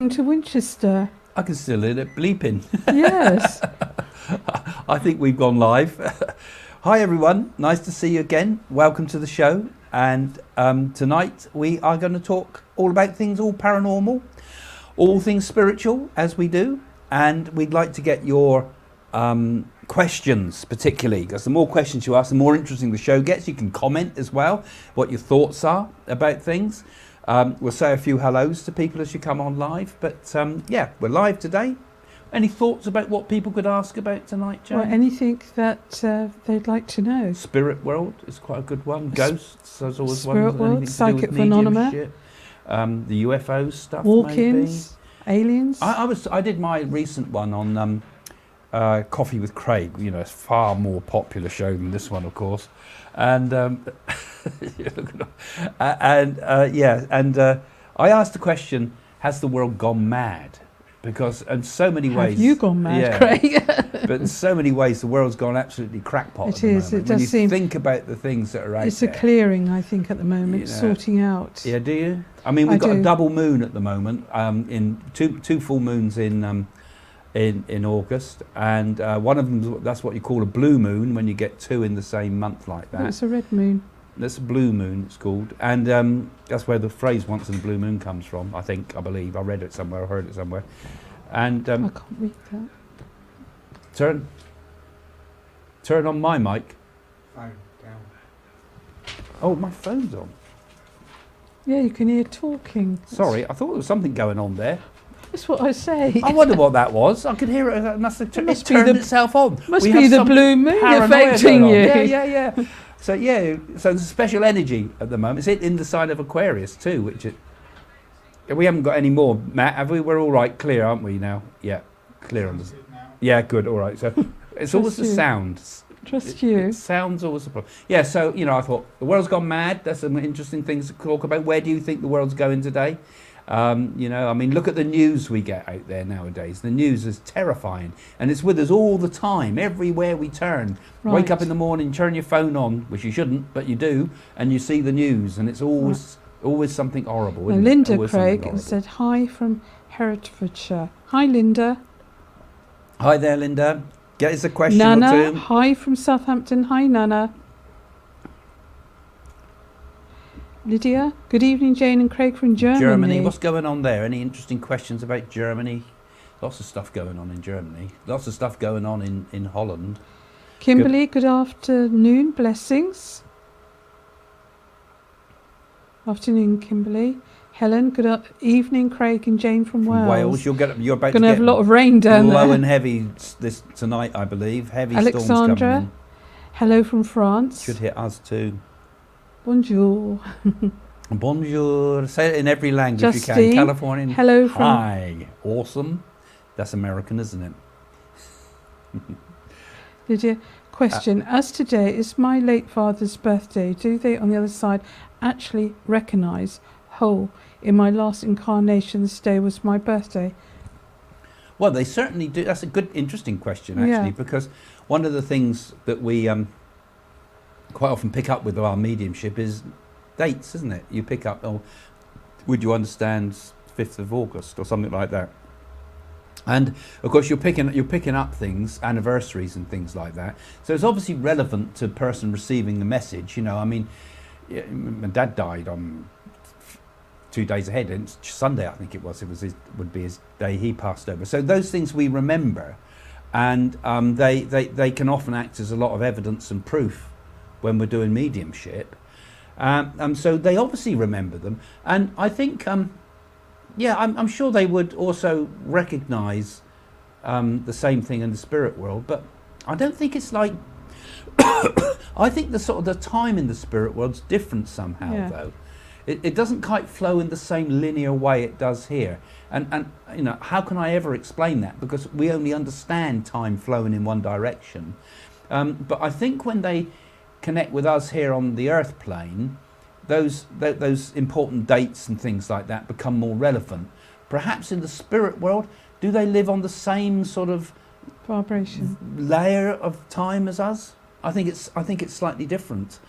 welcome to Winchester. I can still hear it bleeping. Yes. I think we've gone live. Hi everyone, nice to see you again. Welcome to the show. And tonight we are going to talk all about things all paranormal, all things spiritual, as we do. And we'd like to get your questions, particularly, because the more questions you ask, the more interesting the show gets. You can comment as well, what your thoughts are about things. We'll say a few hellos to people as you come on live. But yeah, we're live today. Any thoughts about what people could ask about tonight, Joe? Well, anything that they'd like to know. Spirit world is quite a good one. Ghosts, there's always Spirit one. world, psychic phenomena. The UFO stuff, Walk-ins, aliens. I did my recent one on Coffee with Craig. You know, it's far more popular show than this one, of course. And I asked the question: has the world gone mad? Because in so many ways... Have you gone mad, Craig? But in so many ways, the world's gone absolutely crackpot. It is. It does seem... When you think about the things that are out there... It's a clearing, I think, at the moment, you know, sorting out. Yeah, do you? I mean, we've got a double moon at the moment, in two full moons in August, and one of them, that's what you call a blue moon, when you get two in the same month like that. Oh, it's a red moon. That's a blue moon, it's called, and that's where the phrase "once in a blue moon" comes from. I believe. I read it somewhere, I heard it somewhere. And I can't read that. Turn on my mic. Phone down. Oh, my phone's on. Yeah, you can hear talking. Sorry, I thought there was something going on there. That's what I say. I wonder what that was. I could hear it. It must have turned itself on. Must be the blue moon affecting you. Yeah. So so there's a special energy at the moment. It's in the sign of Aquarius too, which we haven't got any more, Matt, have we? We're all right, clear, aren't we now? Yeah, clear on this. Yeah, good, all right. So it's always the sounds. Trust you. It sounds always the problem. Yeah, so, you know, I thought, the world's gone mad. There's some interesting things to talk about. Where do you think the world's going today? You know, I mean, look at the news we get out there nowadays. The news is terrifying, and it's with us all the time, everywhere we turn. Right. Wake up in the morning, turn your phone on, which you shouldn't, but you do, and you see the news, and it's always something horrible. Well, Linda Craig said hi from Herefordshire. Hi, Linda. Hi there, Linda. Get us a question Nana, or two. Hi from Southampton. Hi, Nana. Lydia, good evening, Jane and Craig from Germany. What's going on there? Any interesting questions about Germany? Lots of stuff going on in Germany. Lots of stuff going on in Holland. Kimberly, good afternoon. Blessings. Afternoon, Kimberly. Helen, good evening, Craig and Jane from Wales. You're about to have a lot of rain down there. Low and heavy this tonight, I believe. Heavy storms coming in. Hello from France. Should hit us too. Bonjour. Bonjour. Say it in every language Justine, you can. Californian. Hello from... Hi. Awesome. That's American, isn't it? Lydia, question. As today is my late father's birthday, do they on the other side actually recognise in my last incarnation this day was my birthday? Well, they certainly do. That's a good, interesting question, actually, because one of the things that we quite often pick up with our mediumship is dates, isn't it? You pick up, would you understand 5th of August or something like that? And of course, you're picking up things, anniversaries and things like that. So it's obviously relevant to the person receiving the message. You know, I mean, my dad died on 2 days ahead, and it's Sunday, I think it was. Would be his day he passed over. So those things we remember, and they can often act as a lot of evidence and proof when we're doing mediumship. So they obviously remember them, and I think, I'm sure they would also recognise the same thing in the spirit world. But I don't think it's like. I think the time in the spirit world's different somehow, though. It doesn't quite flow in the same linear way it does here. And you know, how can I ever explain that? Because we only understand time flowing in one direction. But I think when they connect with us here on the earth plane, those important dates and things like that become more relevant. Perhaps in the spirit world, do they live on the same sort of vibration layer of time as us? I think it's slightly different.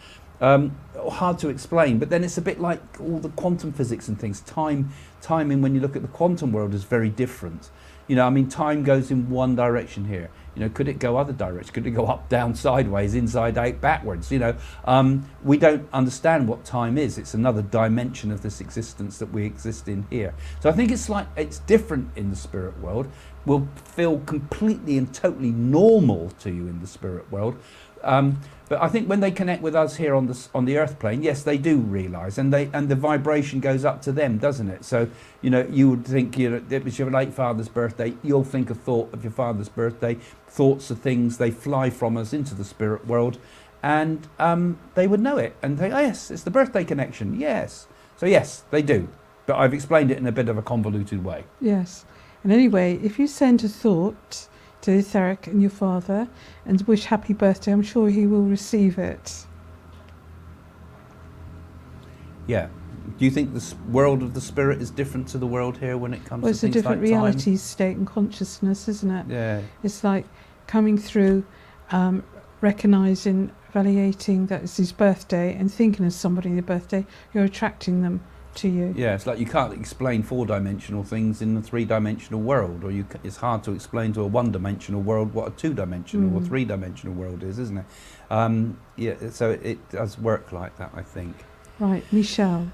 hard to explain. But then it's a bit like all the quantum physics and things. Timing, when you look at the quantum world, is very different. You know, I mean, time goes in one direction here. You know, could it go other directions? Could it go up, down, sideways, inside out, backwards? You know, we don't understand what time is. It's another dimension of this existence that we exist in here. So I think it's different in the spirit world. Will feel completely and totally normal to you in the spirit world. But I think when they connect with us here on the earth plane, yes, they do realise, and the vibration goes up to them, doesn't it? So, you know, you would think, you know, it was your late father's birthday, you'll think a thought of your father's birthday, thoughts of things, they fly from us into the spirit world, and they would know it, and they, oh yes, it's the birthday connection, yes. So yes, they do, but I've explained it in a bit of a convoluted way. Yes, and anyway, if you send a thought to Etheric and your father and wish happy birthday, I'm sure he will receive it. Yeah. Do you think the world of the spirit is different to the world here when it comes to things like time? It's a different reality state and consciousness, isn't it? Yeah. It's like coming through, recognising, evaluating that it's his birthday and thinking of somebody on their birthday, you're attracting them to you. Yeah, it's like you can't explain four-dimensional things in a three-dimensional world, or it's hard to explain to a one-dimensional world what a two-dimensional or three-dimensional world is, isn't it? Yeah, so it does work like that, I think. Right, Michelle.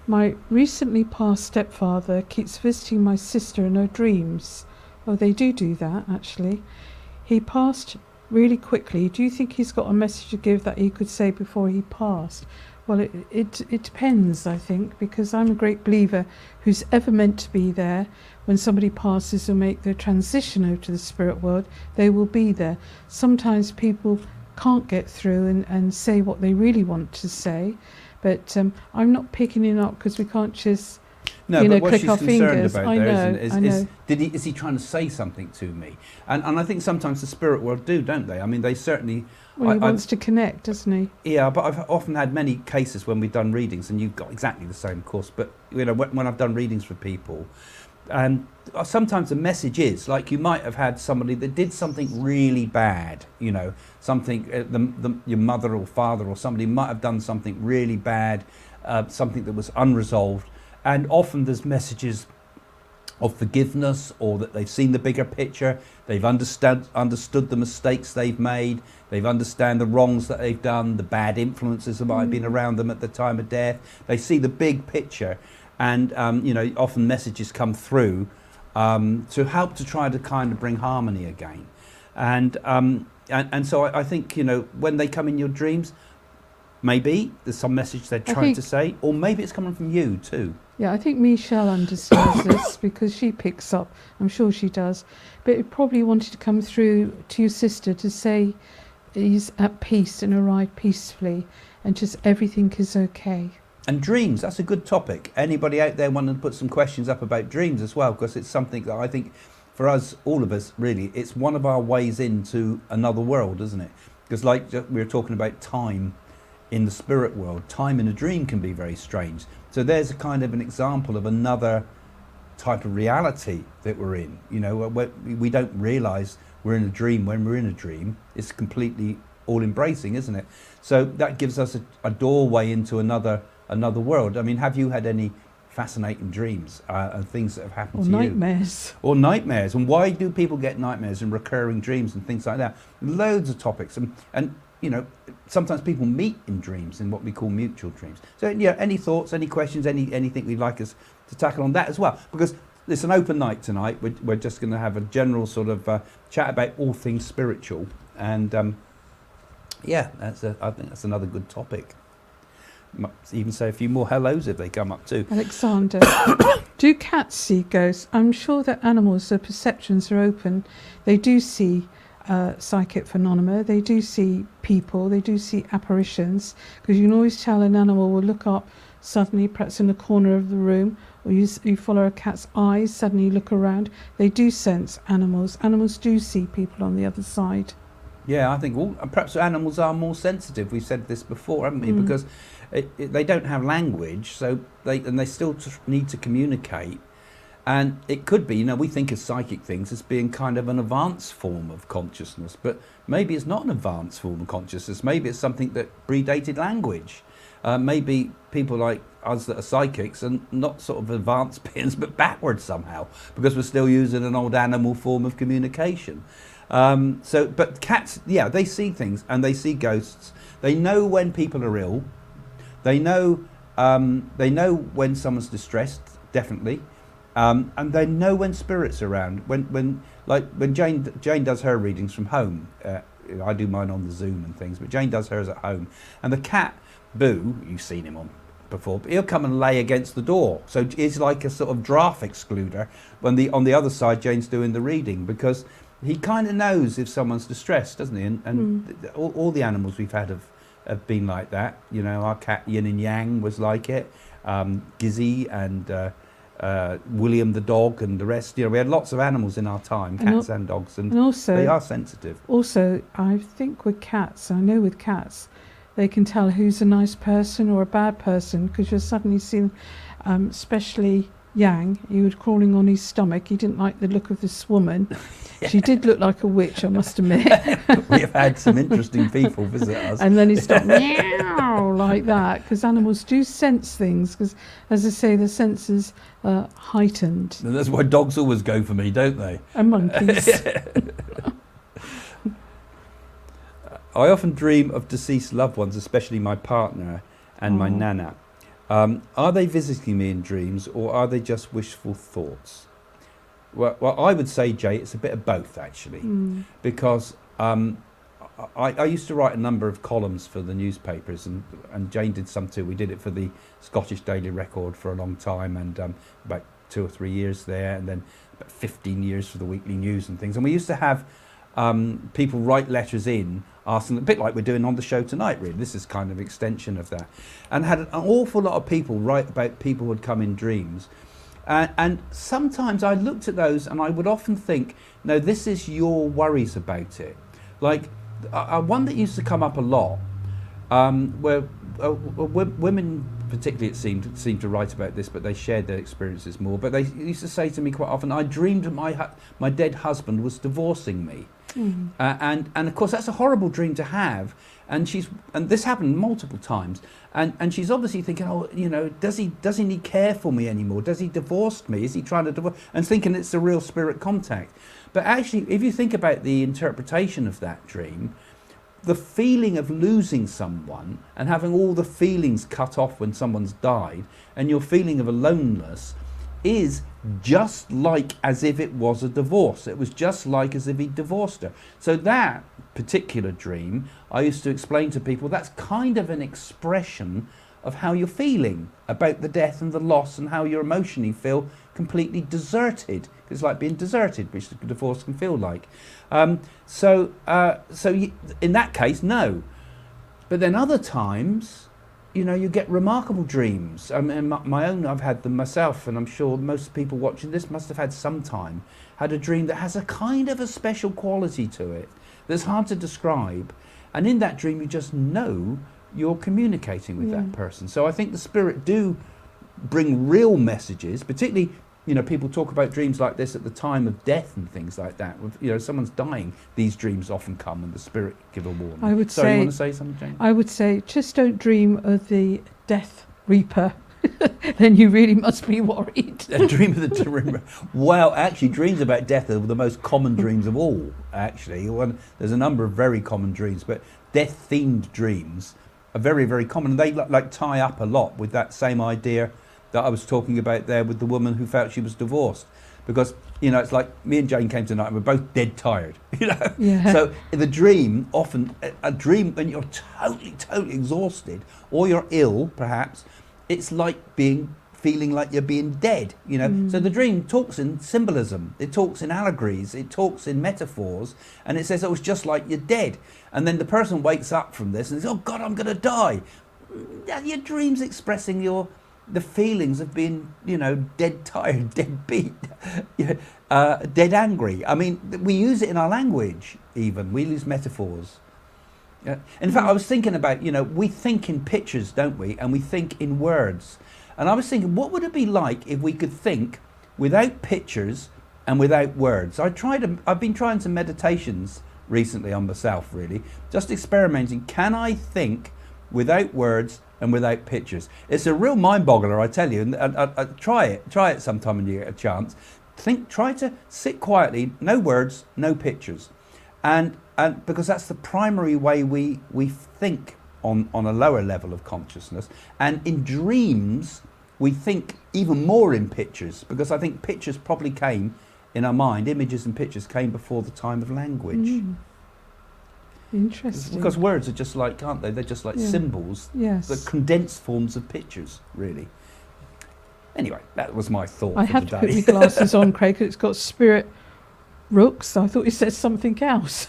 My recently passed stepfather keeps visiting my sister in her dreams. Oh, they do that, actually. He passed really quickly. Do you think he's got a message to give that he could say before he passed? Well, it depends, I think, because I'm a great believer who's ever meant to be there when somebody passes or make their transition over to the spirit world, they will be there. Sometimes people can't get through and say what they really want to say, but I'm not picking it up because we can't just click our fingers. About I there, know, isn't it? Is he trying to say something to me? And I think sometimes the spirit world do, don't they? I mean, they certainly... Well, he wants to connect, doesn't he? Yeah, but I've often had many cases when we've done readings, and you've got exactly the same course, but you know, when I've done readings for people, and sometimes the message is, like, you might have had somebody that did something really bad, you know, something, your mother or father or somebody might have done something really bad, something that was unresolved, and often there's messages of forgiveness, or that they've seen the bigger picture, they've understood the mistakes they've made, they've understand the wrongs that they've done, the bad influences that might have been around them at the time of death. They see the big picture, and you know, often messages come through to help to try to kind of bring harmony again. And so I think, you know, when they come in your dreams, maybe there's some message they're trying to say, or maybe it's coming from you too. Yeah, I think Michelle understands this because she picks up. I'm sure she does. But it probably wanted to come through to your sister to say he's at peace and arrived peacefully and just everything is okay. And dreams, that's a good topic. Anybody out there wanting to put some questions up about dreams as well, because it's something that I think for us, all of us, really, it's one of our ways into another world, isn't it? Because like we were talking about time in the spirit world, time in a dream can be very strange. So there's a kind of an example of another type of reality that we're in. You know, we don't realise we're in a dream when we're in a dream. It's completely all-embracing, isn't it? So that gives us a doorway into another world. I mean, have you had any fascinating dreams and things that have happened to nightmares. You? Or nightmares. And why do people get nightmares and recurring dreams and things like that? Loads of topics. And you know, sometimes people meet in dreams, in what we call mutual dreams. So, yeah, any thoughts, any questions, anything you'd like us to tackle on that as well? Because it's an open night tonight. We're just going to have a general sort of chat about all things spiritual. And, yeah, I think that's another good topic. Might even say a few more hellos if they come up too. Alexander, do cats see ghosts? I'm sure that animals, their perceptions are open. They do see psychic phenomena, they do see people, they do see apparitions, because you can always tell an animal will look up suddenly, perhaps in the corner of the room, or you follow a cat's eyes, suddenly look around. They do sense animals. Animals do see people on the other side. Yeah, I think perhaps animals are more sensitive. We've said this before, haven't we? Because they don't have language, so they still need to communicate. And it could be, we think of psychic things as being kind of an advanced form of consciousness, but maybe it's not an advanced form of consciousness. Maybe it's something that predated language. Maybe people like us that are psychics are not sort of advanced beings, but backwards somehow, because we're still using an old animal form of communication. But cats, they see things and they see ghosts. They know when people are ill. They know when someone's distressed, definitely. And they know when spirits are around. When Jane does her readings from home, I do mine on the Zoom and things, but Jane does hers at home. And the cat, Boo, you've seen him on before, but he'll come and lay against the door. So it's like a sort of draft excluder when on the other side Jane's doing the reading, because he kind of knows if someone's distressed, doesn't he? And all the animals we've had have been like that. Our cat Yin and Yang was like it. Gizzy and William the dog and the rest. We had lots of animals in our time, cats and dogs, and also, they are sensitive. Also, I think with cats, they can tell who's a nice person or a bad person, because you'll suddenly see them, especially Yang. He was crawling on his stomach. He didn't like the look of this woman. She did look like a witch, I must admit. We have had some interesting people visit us. And then he stopped meow like that, because animals do sense things, because, as I say, the senses are heightened. And that's why dogs always go for me, don't they? And monkeys. I often dream of deceased loved ones, especially my partner and my nana. Are they visiting me in dreams, or are they just wishful thoughts? Well, I would say, Jay, it's a bit of both, actually, because I used to write a number of columns for the newspapers, and Jane did some too. We did it for the Scottish Daily Record for a long time, and about 2 or 3 years there, and then about 15 years for the Weekly News and things. And we used to have people write letters in, asking, a bit like we're doing on the show tonight, really. This is kind of extension of that. And had an awful lot of people write about people who had come in dreams. And sometimes I looked at those and I would often think, no, this is your worries about it. Like, one that used to come up a lot, where women particularly, it seemed to write about this, but they shared their experiences more. But they used to say to me quite often, I dreamed that my dead husband was divorcing me. And of course that's a horrible dream to have, and this happened multiple times, and she's obviously thinking, doesn't he care for me anymore? Does he divorce me? Is he trying to divorce? And thinking it's a real spirit contact. But actually, if you think about the interpretation of that dream, the feeling of losing someone and having all the feelings cut off when someone's died, and your feeling of aloneness, is just like as if it was a divorce. It was just like as if he divorced her. So that particular dream, I used to explain to people, that's kind of an expression of how you're feeling about the death and the loss, and how you emotionally feel completely deserted. It's like being deserted, which the divorce can feel like. So in that case, no. But then other times, you get remarkable dreams. I mean, my own, I've had them myself, and I'm sure most people watching this must have had had a dream that has a kind of a special quality to it that's hard to describe. And in that dream, you just know you're communicating with that person. So I think the spirit do bring real messages, particularly, people talk about dreams like this at the time of death and things like that. Someone's dying, these dreams often come and the spirit give a warning. You want to say something, Jane? I would say, just don't dream of the Death Reaper. Then you really must be worried. A dream of the Reaper. Well, actually, dreams about death are the most common dreams of all, actually. There's a number of very common dreams, but death-themed dreams are very, very common. And they tie up a lot with that same idea that I was talking about there with the woman who felt she was divorced, because it's like me and Jane came tonight and we're both dead tired. So the dream, often a dream when you're totally exhausted, or you're ill perhaps, it's like feeling like you're being dead. So the dream talks in symbolism, it talks in allegories, it talks in metaphors, and it says it was just like you're dead. And then the person wakes up from this and says, oh God, I'm going to die. Your dream's expressing the feelings of being, dead tired, dead beat, dead angry. I mean, we use it in our language even. We use metaphors. In fact, I was thinking about, we think in pictures, don't we? And we think in words. And I was thinking, what would it be like if we could think without pictures and without words. I've been trying some meditations recently on myself, really, just experimenting. Can I think without words and without pictures? It's a real mind boggler, I tell you. And try it sometime when you get a chance. Try to sit quietly, no words, no pictures, and because that's the primary way we think on a lower level of consciousness. And in dreams, we think even more in pictures, because I think pictures probably came in our mind. Images and pictures came before the time of language. Interesting. Because words are just like, aren't they? They're just like symbols. Yes. The condensed forms of pictures, really. Anyway, that was my thought. I had to put my glasses on, Craig. It's got spirit rooks. I thought you said something else.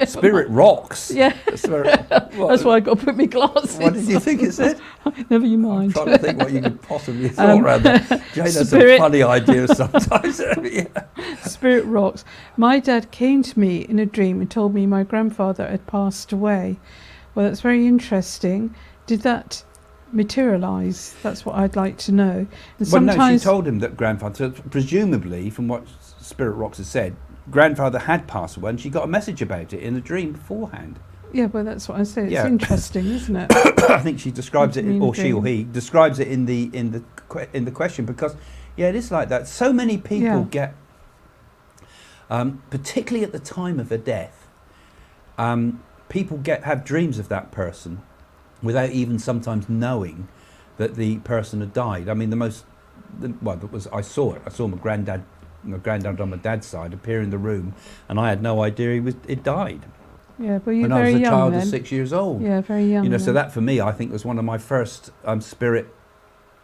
Spirit rocks. Yeah. That's why I got to put my glasses. What did you think it said? Never you mind. I'm trying to think what you could possibly have thought around that. Jane has some funny ideas sometimes. Spirit rocks. My dad came to me in a dream and told me my grandfather had passed away. Well, that's very interesting. Did that materialise? That's what I'd like to know. And well, no, she told him that grandfather, presumably, from what Spirit Rocks has said, grandfather had passed away, and she got a message about it in a dream beforehand. Yeah, well, that's what I said. It's interesting, isn't it? I think she describes it, or she or he describes it in the question, because it is like that. So many people get, particularly at the time of a death, people have dreams of that person without even sometimes knowing that the person had died. I mean, I saw it. I saw my granddad on my dad's side appear in the room, and I had no idea he'd died. Yeah, but you're when very young. When I was a child then. of 6 years old. Yeah, very young. So that for me, I think, was one of my first spirit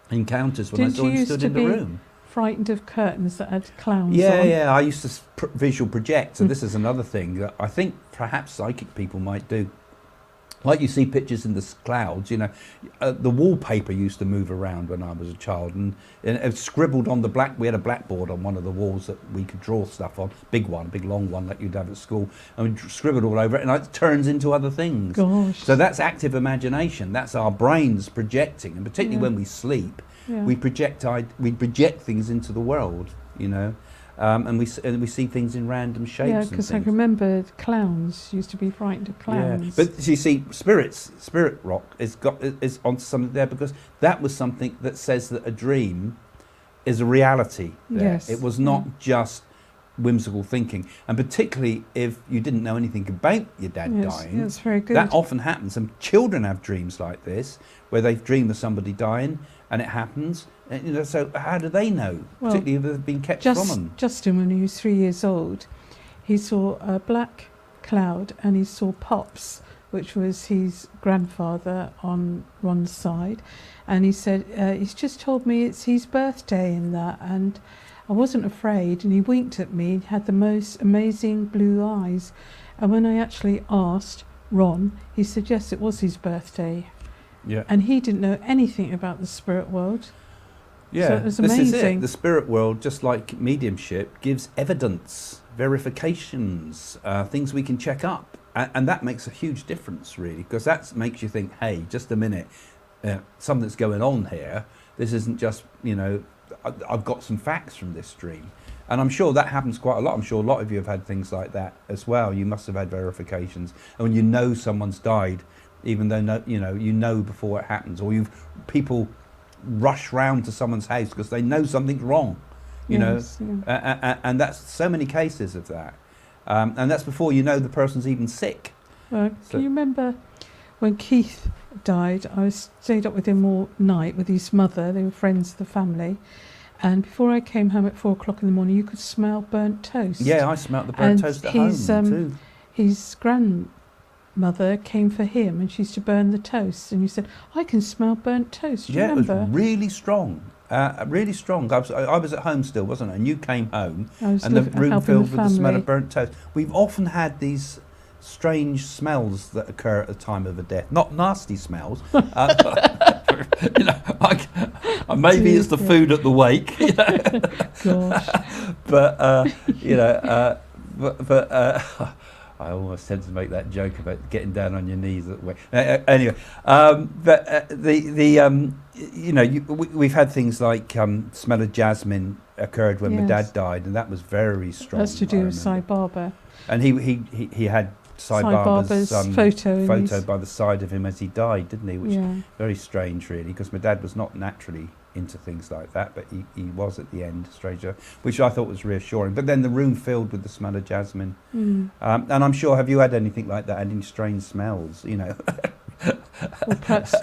encounters when I saw him stood in the room. Frightened of curtains that had clowns on? Yeah. I used to visual project, and this is another thing that I think perhaps psychic people might do. Like you see pictures in the clouds, the wallpaper used to move around when I was a child, and it scribbled on the we had a blackboard on one of the walls that we could draw stuff on, big long one like you'd have at school, and we scribbled all over it, and it turns into other things. Gosh. So that's active imagination. That's our brains projecting, and particularly when we sleep, we project things into the world, and we see things in random shapes. Yeah, because I remember clowns used to be frightened of clowns. Yeah. But you see, Spirit Rock is onto something there, because that was something that says that a dream is a reality. There. Yes. It was not just whimsical thinking, and particularly if you didn't know anything about your dad dying. That's very good. That often happens, and children have dreams like this, where they dream of somebody dying, and it happens. So how do they know? Well, particularly if they've been kept from them. Justin, when he was 3 years old, he saw a black cloud, and he saw Pops, which was his grandfather on Ron's side, and he said, he's just told me it's his birthday in that, and I wasn't afraid, and he winked at me. He had the most amazing blue eyes, and when I actually asked Ron, he said yes, it was his birthday. Yeah. And he didn't know anything about the spirit world. Yeah, so it was amazing. This is it. The spirit world, just like mediumship, gives evidence, verifications, things we can check up. And that makes a huge difference, really, because that makes you think, hey, just a minute, something's going on here. This isn't just, I've got some facts from this dream. And I'm sure that happens quite a lot. I'm sure a lot of you have had things like that as well. You must have had verifications. And when you know someone's died, even though you know before it happens, or people rush round to someone's house because they know something's wrong, and that's so many cases of that, and that's before you know the person's even sick. Can you remember when Keith died? I stayed up with him all night with his mother. They were friends of the family, and before I came home at 4 o'clock in the morning, you could smell burnt toast. Yeah, I smelt the burnt toast at home too. His grandmother came for him, and she used to burn the toast, and you said, I can smell burnt toast. Do you remember? It was really strong. Really strong. I was at home still, wasn't I? And you came home, and the room filled with the smell of burnt toast. We've often had these strange smells that occur at the time of a death. Not nasty smells. Maybe it's the food at the wake. Gosh. But I always tend to make that joke about getting down on your knees that way. Anyway, we've had things like smell of jasmine occurred when my dad died, and that was very strong. That's to do with Sai Baba. And he had Sai Baba's photo by the side of him as he died, didn't he? Which very strange, really, because my dad was not naturally into things like that, but he was at the end, stranger, which I thought was reassuring. But then the room filled with the smell of jasmine. And I'm sure, have you had anything like that, any strange smells, you know? or perhaps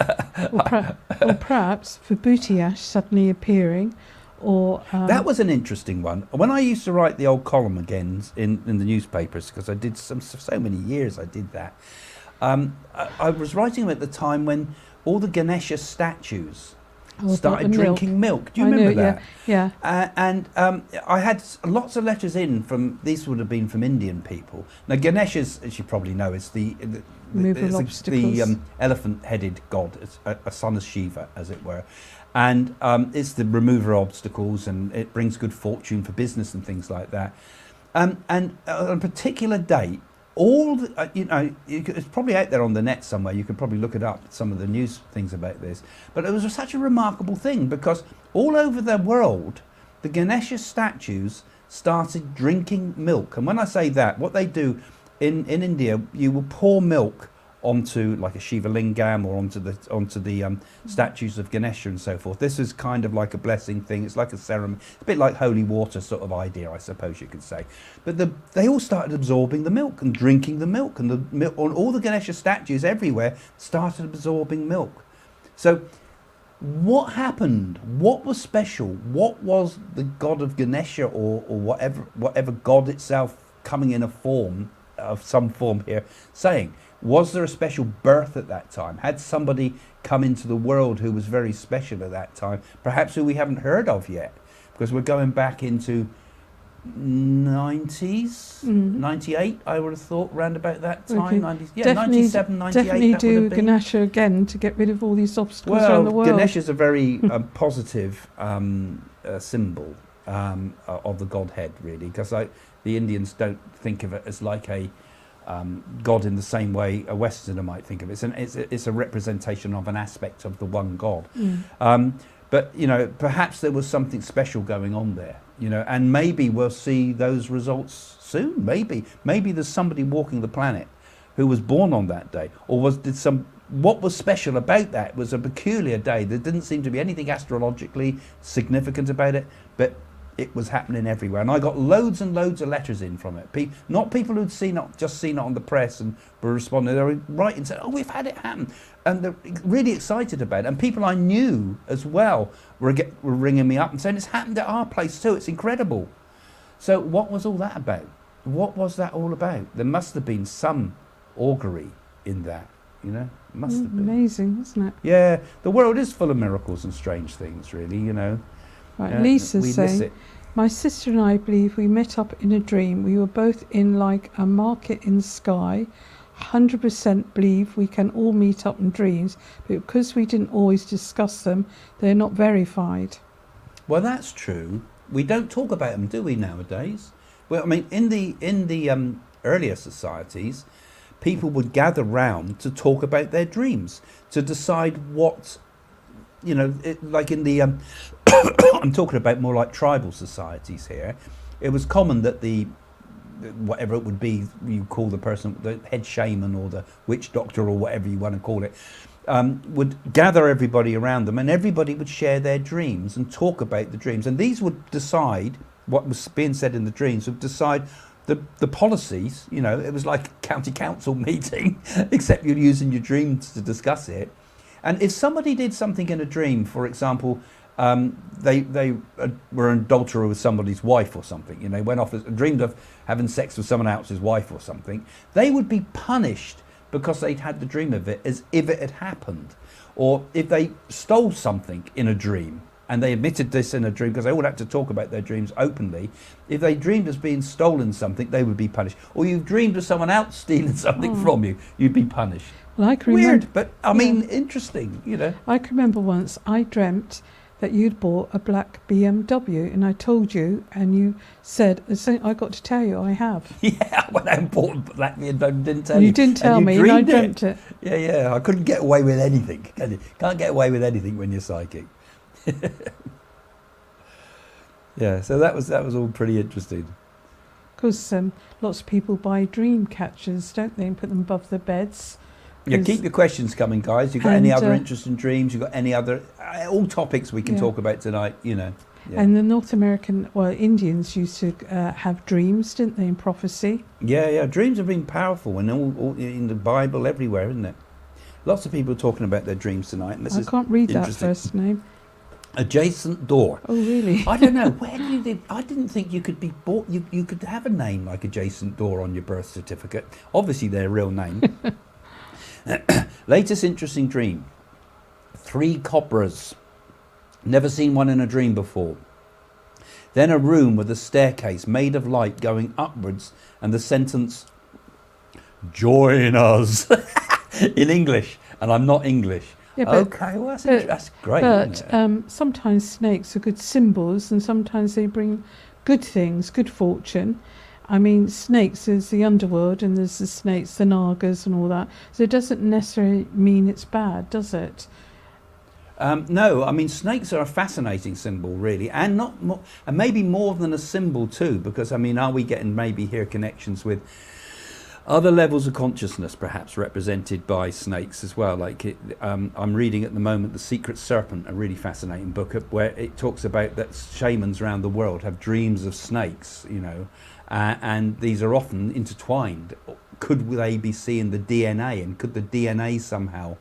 Vibhuti ash suddenly appearing, or... that was an interesting one. When I used to write the old column again in the newspapers, because I did so many years I did that, I was writing them at the time when all the Ganesha statues started drinking milk. Do you remember that? Yeah. And I had lots of letters in from, these would have been from Indian people. Now Ganesha's, as you probably know, is the elephant-headed god. It's a son of Shiva, as it were. And it's the remover of obstacles, and it brings good fortune for business and things like that. And on a particular date, all the, it's probably out there on the net somewhere. You could probably look it up, some of the news things about this. But it was such a remarkable thing, because all over the world, the Ganesha statues started drinking milk. And when I say that, what they do in India, you will pour milk onto like a Shiva Lingam or onto the statues of Ganesha and so forth. This is kind of like a blessing thing. It's like a ceremony. It's a bit like holy water sort of idea, I suppose you could say. But they all started absorbing the milk and drinking the milk, and all the Ganesha statues everywhere started absorbing milk. So what happened? What was special? What was the god of Ganesha or whatever god itself coming in a form of some form here saying? Was there a special birth at that time? Had somebody come into the world who was very special at that time, perhaps who we haven't heard of yet? Because we're going back into 90s, 98, I would have thought, round about that time. 97, 98. Definitely do Ganesha again to get rid of all these obstacles around the world. Ganesha is a very positive symbol of the Godhead, really, because the Indians don't think of it as like a God in the same way a Westerner might think of it. It's a representation of an aspect of the one God. But, perhaps there was something special going on there, and maybe we'll see those results soon. Maybe there's somebody walking the planet who was born on that day, or what was special about that? It was a peculiar day. There didn't seem to be anything astrologically significant about it, but it was happening everywhere, and I got loads and loads of letters in from it. Not people who'd just seen it on the press and were responding. They were writing saying, "Oh, we've had it happen," and they're really excited about it. And people I knew as well were ringing me up and saying, "It's happened at our place too. It's incredible." So, what was all that about? What was that all about? There must have been some augury in that. Must have been amazing, wasn't it? Yeah, the world is full of miracles and strange things, really. Right, Lisa's saying, my sister and I believe we met up in a dream. We were both in like a market in the sky. 100% believe we can all meet up in dreams, but because we didn't always discuss them, they're not verified. Well, that's true. We don't talk about them, do we, nowadays? Well, I mean, in the earlier societies, people would gather round to talk about their dreams, to decide what... like in the, I'm talking about more like tribal societies here. It was common that whatever it would be, you call the person, the head shaman or the witch doctor or whatever you want to call it, would gather everybody around them, and everybody would share their dreams and talk about the dreams. And these would decide what was being said in the dreams, would decide the policies. It was like a county council meeting, except you're using your dreams to discuss it. And if somebody did something in a dream, for example, they were an adulterer with somebody's wife or something, went off, dreamed of having sex with someone else's wife or something, they would be punished because they'd had the dream of it as if it had happened. Or if they stole something in a dream, and they admitted this in a dream, because they all had to talk about their dreams openly, if they dreamed as being stolen something, they would be punished. Or you've dreamed of someone else stealing something from you, you'd be punished. Well, I can remember, weird, but I mean, interesting, I can remember once I dreamt that you'd bought a black BMW, and I told you, and you said, I got to tell you, I have. Yeah, when I bought a black BMW, didn't tell you. You didn't tell me, and I dreamt it. Yeah, I couldn't get away with anything. Can you? Can't get away with anything when you're psychic. Yeah, so that was all pretty interesting. Because lots of people buy dream catchers, don't they, and put them above their beds. Yeah, keep your questions coming, guys. You've got any other interesting dreams? You've got any other all topics we can talk about tonight? You know. Yeah. And the North American, Indians used to have dreams, didn't they, in prophecy? Yeah. Dreams have been powerful, and all in the Bible, everywhere, isn't it? Lots of people talking about their dreams tonight. And this I can't read that first name. Adjacent door. Oh, really? I don't know. Where do you live? I didn't think you could be bought. You could have a name like Adjacent Door on your birth certificate. Obviously, their real name. Latest interesting dream. 3 cobras. Never seen one in a dream before. Then a room with a staircase made of light going upwards, and the sentence, "Join us," in English. And I'm not English. Yeah, okay, well that's great. But sometimes snakes are good symbols, and sometimes they bring good things, good fortune. I mean, snakes is the underworld, and there's the snakes, the nagas, and all that. So it doesn't necessarily mean it's bad, does it? No, I mean, snakes are a fascinating symbol, really, and and maybe more than a symbol too. Because I mean, are we getting maybe here connections with other levels of consciousness, perhaps represented by snakes as well? Like I'm reading at the moment The Secret Serpent, a really fascinating book where it talks about that shamans around the world have dreams of snakes, you know, and these are often intertwined. Could they be seeing the DNA, and could the DNA somehow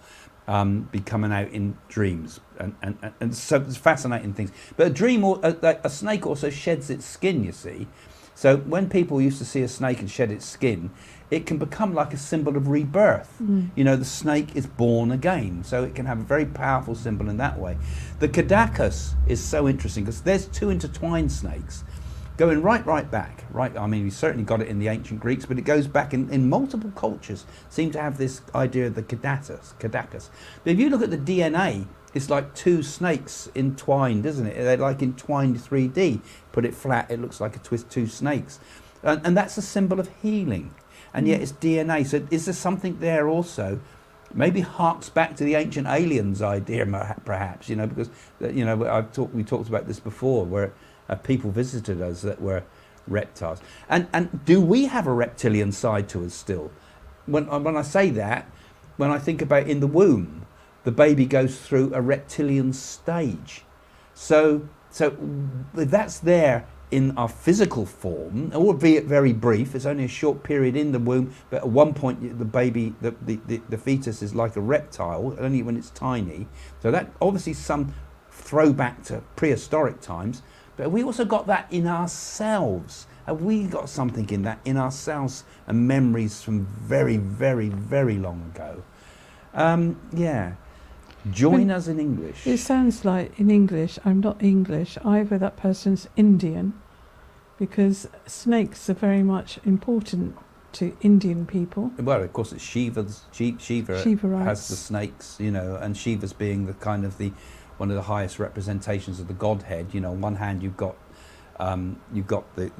be coming out in dreams? And so it's fascinating things. But a snake also sheds its skin, you see. So when people used to see a snake and shed its skin, it can become like a symbol of rebirth. You know, the snake is born again. So it can have a very powerful symbol in that way. The Kadakas is so interesting because there's 2 intertwined snakes going right back. Right, I mean, we certainly got it in the ancient Greeks, but it goes back in multiple cultures, seem to have this idea of the Kadakas. But if you look at the DNA, it's like 2 snakes entwined, isn't it? They're like entwined 3D. Put it flat, it looks like a twist 2 snakes. And that's a symbol of healing. And yet it's DNA. So is there something there also? Maybe harks back to the ancient aliens idea, perhaps, you know, because, you know, we talked about this before, where people visited us that were reptiles. And do we have a reptilian side to us still? When I say that, when I think about in the womb, the baby goes through a reptilian stage. So if that's there in our physical form, albeit very brief, it's only a short period in the womb, but at one point the baby, the fetus is like a reptile, only when it's tiny. So that obviously some throwback to prehistoric times, but we also got that in ourselves. Have we got something in ourselves and memories from very, very, very long ago? Yeah. Join us in English. It sounds like in English, I'm not English, either that person's Indian, because snakes are very much important to Indian people. Well, of course, it's Shiva has the snakes, you know, and Shiva's being the kind of one of the highest representations of the Godhead. You know, on one hand you've got the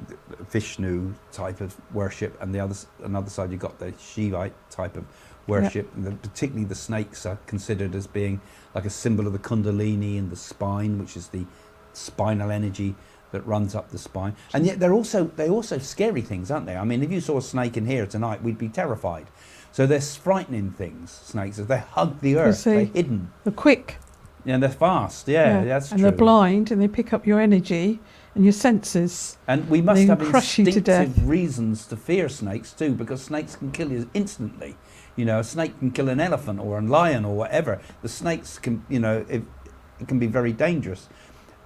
Vishnu type of worship, and another side you've got the Shivite type of worship. Yep. And particularly the snakes are considered as being like a symbol of the Kundalini and the spine, which is the spinal energy that runs up the spine. And yet they're also scary things, aren't they? I mean, if you saw a snake in here tonight, we'd be terrified. So they're frightening things, snakes, as they hug the earth, they're hidden. They're quick. Yeah, they're fast, that's true. And they're blind, and they pick up your energy and your senses. And we must have instinctive reasons to fear snakes too, because snakes can kill you instantly. You know, a snake can kill an elephant or a lion or whatever. The snakes can, you know, it can be very dangerous.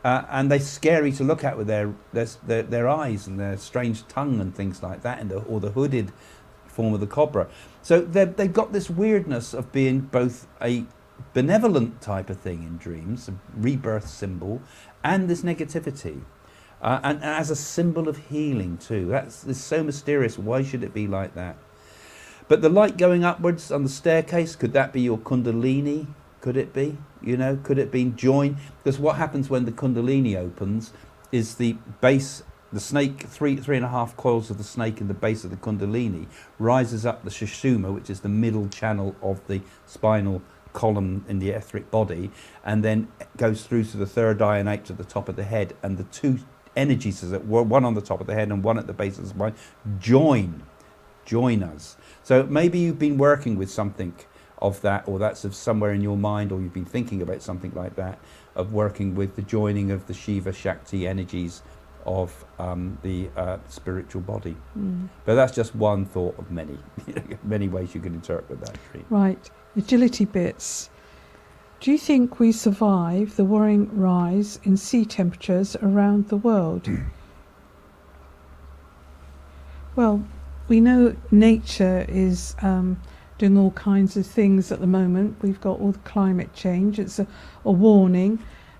And they're scary to look at with their eyes and their strange tongue and things like that, or the hooded form of the cobra. So they've got this weirdness of being both a benevolent type of thing in dreams, a rebirth symbol, and this negativity. And as a symbol of healing too. It's so mysterious. Why should it be like that? But the light going upwards on the staircase, could that be your Kundalini? Could it be? You know, could it be join? Because what happens when the Kundalini opens is the base, the snake, three and a half coils of the snake in the base of the Kundalini rises up the Sushumna, which is the middle channel of the spinal column in the etheric body, and then goes through to the third eye and out to the top of the head, and the two energies, one on the top of the head and one at the base of the spine, join us. So maybe you've been working with something of that, or that's of somewhere in your mind, or you've been thinking about something like that, of working with the joining of the Shiva Shakti energies of the spiritual body. But that's just one thought of many many ways you can interpret that. Right. Agility bits. Do you think we survive the worrying rise in sea temperatures around the world? Well, we know nature is doing all kinds of things at the moment. We've got all the climate change. It's a warning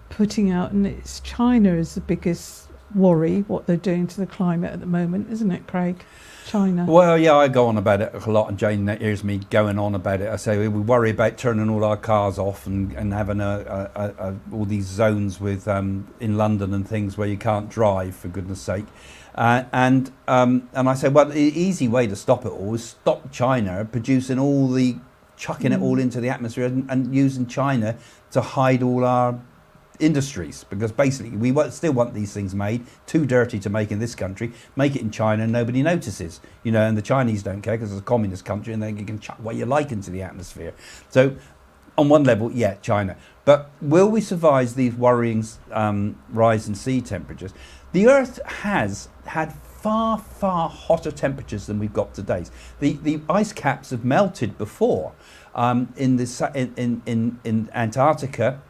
putting out, and it's China is the biggest worry, what they're doing to the climate at the moment, isn't it, Craig? China. Well, yeah, I go on about it a lot, and Jane hears me going on about it. I say we worry about turning all our cars off and having all these zones with in London and things where you can't drive, for goodness sake. And I say, well, the easy way to stop it all is stop China producing chucking it all into the atmosphere and using China to hide all our industries, because basically we still want these things made, too dirty to make in this country, make it in China and nobody notices, you know, and the Chinese don't care because it's a communist country and then you can chuck what you like into the atmosphere. So on one level, yeah, China. But will we survive these worrying rise in sea temperatures? The Earth has had far, far hotter temperatures than we've got today. The ice caps have melted before. In Antarctica,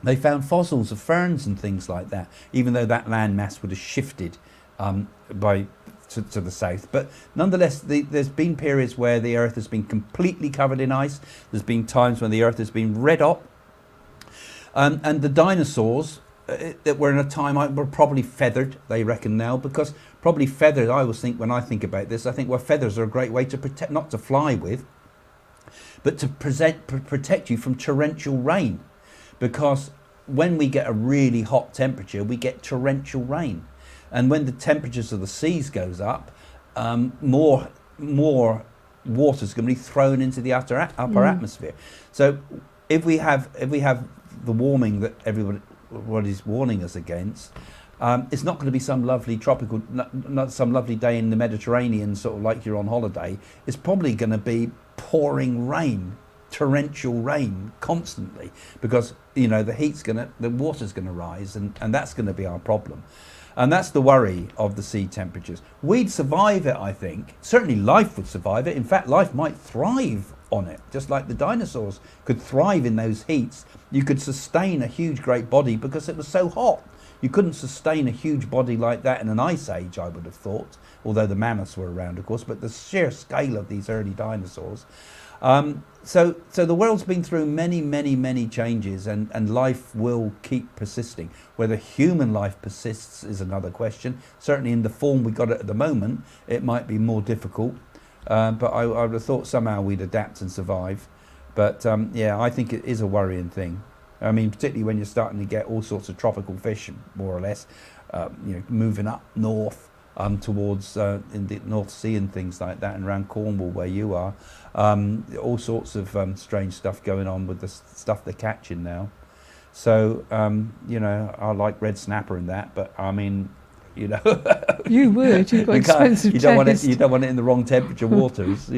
they found fossils of ferns and things like that, even though that land mass would have shifted to the south. But nonetheless, there's been periods where the Earth has been completely covered in ice. There's been times when the Earth has been red hot. And the dinosaurs that were in a time were probably feathered, they reckon now, because probably feathered, I always think, when I think about this, I think, well, feathers are a great way to protect, not to fly with, but to protect you from torrential rain. Because when we get a really hot temperature, we get torrential rain. And when the temperatures of the seas goes up, more water is going to be thrown into the upper atmosphere. So if we have the warming that everybody's warning us against, it's not going to be some lovely tropical, not some lovely day in the Mediterranean, sort of like you're on holiday. It's probably going to be pouring rain, torrential rain constantly, because you know the water's going to rise, and that's going to be our problem. And that's the worry of the sea temperatures. We'd survive it, I think. Certainly life would survive it. In fact, life might thrive on it, just like the dinosaurs could thrive in those heats. You could sustain a huge, great body because it was so hot. You couldn't sustain a huge body like that in an ice age, I would have thought, although the mammoths were around, of course, but the sheer scale of these early dinosaurs. So the world's been through many, many, many changes, and life will keep persisting. Whether human life persists is another question. Certainly in the form we got it at the moment, it might be more difficult. But I would have thought somehow we'd adapt and survive. But yeah, I think it is a worrying thing. I mean, particularly when you're starting to get all sorts of tropical fish, more or less, moving up north towards in the North Sea and things like that, and around Cornwall where you are. All sorts of strange stuff going on with the stuff they're catching now. So, I like red snapper and that, but I mean, you would. You've got expensive taste. You don't want it in the wrong temperature waters,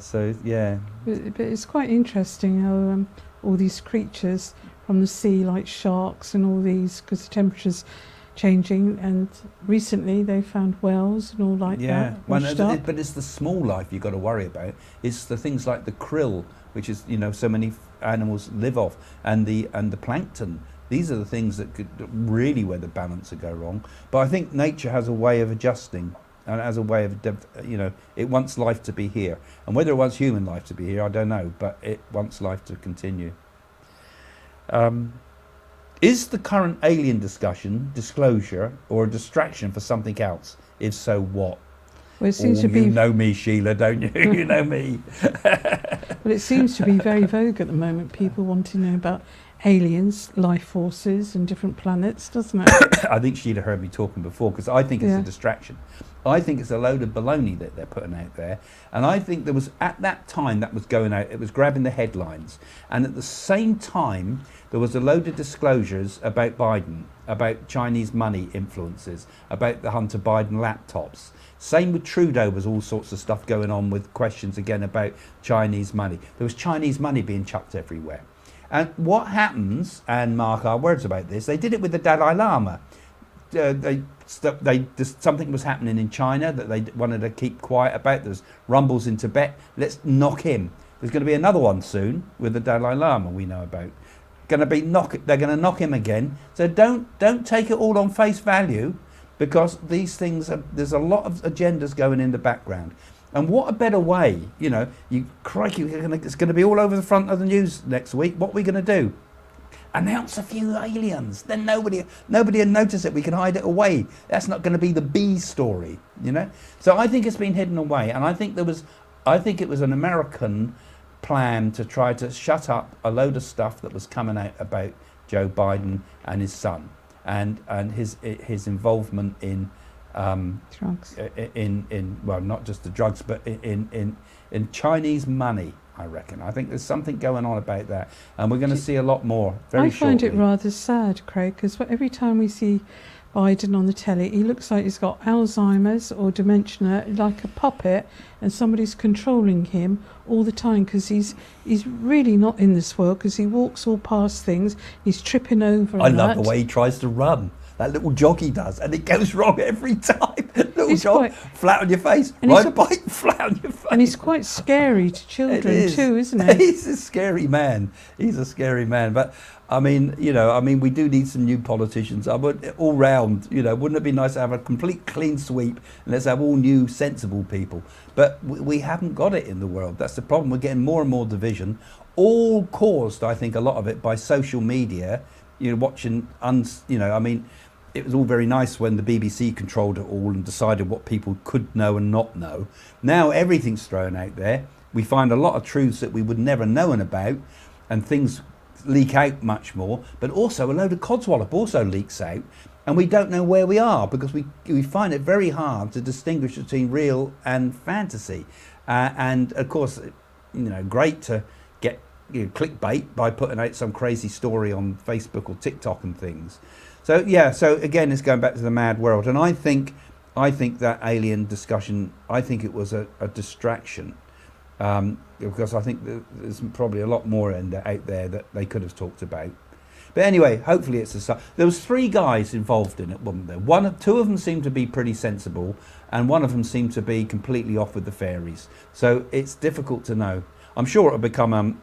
So yeah. But it's quite interesting how all these creatures from the sea, like sharks and all these, because the temperature's changing, and recently they found whales and all like that. But it's the small life you've got to worry about. It's the things like the krill, which is so many animals live off, and the plankton. These are the things that could really where the balance would go wrong. But I think nature has a way of adjusting, and has a way of it wants life to be here, and whether it wants human life to be here, I don't know, but it wants life to continue. Is the current alien discussion disclosure or a distraction for something else? If so, what? Well, it seems to be. You know me, Sheila, don't you? You know me. Well, Well, it seems to be very vogue at the moment, people want to know about aliens, life forces and different planets, doesn't it? I think she'd have heard me talking before, because I think it's a distraction. I think it's a load of baloney that they're putting out there. And I think there was, at that time that was going out, it was grabbing the headlines. And at the same time, there was a load of disclosures about Biden, about Chinese money influences, about the Hunter Biden laptops. Same with Trudeau, was all sorts of stuff going on with questions again about Chinese money. There was Chinese money being chucked everywhere. And what happens, and mark our words about this, they did it with the Dalai Lama. Something was happening in China that they wanted to keep quiet about. There's rumbles in Tibet. Let's knock him. There's going to be another one soon with the Dalai Lama we know about. They're going to knock him again. So don't take it all on face value, because these things there's a lot of agendas going in the background. And what a better way, crikey, it's going to be all over the front of the news next week. What are we going to do? Announce a few aliens. Then nobody will notice it. We can hide it away. That's not going to be the B story, So I think it's been hidden away. And I think it was an American plan to try to shut up a load of stuff that was coming out about Joe Biden and his son, and his involvement in drugs. Well, not just the drugs, but in Chinese money, I reckon. I think there's something going on about that, and we're going to see a lot more very shortly. I find it rather sad, Craig, because every time we see Biden on the telly, he looks like he's got Alzheimer's or dementia, like a puppet, and somebody's controlling him all the time, because he's really not in this world, because he walks all past things, he's tripping over. I love the way he tries to run. That little jog he does, and it goes wrong every time. Little jog, flat on your face. Ride a bike, flat on your face. And he's quite scary to children too, isn't he? He's a scary man. He's a scary man. But I mean, we do need some new politicians. All round, wouldn't it be nice to have a complete clean sweep, and let's have all new, sensible people? But we haven't got it in the world. That's the problem. We're getting more and more division, all caused, I think, a lot of it by social media. Watching, it was all very nice when the BBC controlled it all and decided what people could know and not know. Now everything's thrown out there. We find a lot of truths that we would never known about, and things leak out much more. But also a load of codswallop also leaks out, and we don't know where we are, because we find it very hard to distinguish between real and fantasy. And of course, great to get clickbait by putting out some crazy story on Facebook or TikTok and things. So again, it's going back to the mad world, and I think that alien discussion, I think it was a distraction, because I think there's probably a lot more out there that they could have talked about. But anyway, hopefully it's there was 3 guys involved in it, wasn't there? 2 of them seemed to be pretty sensible, and one of them seemed to be completely off with the fairies. So it's difficult to know. I'm sure it'll become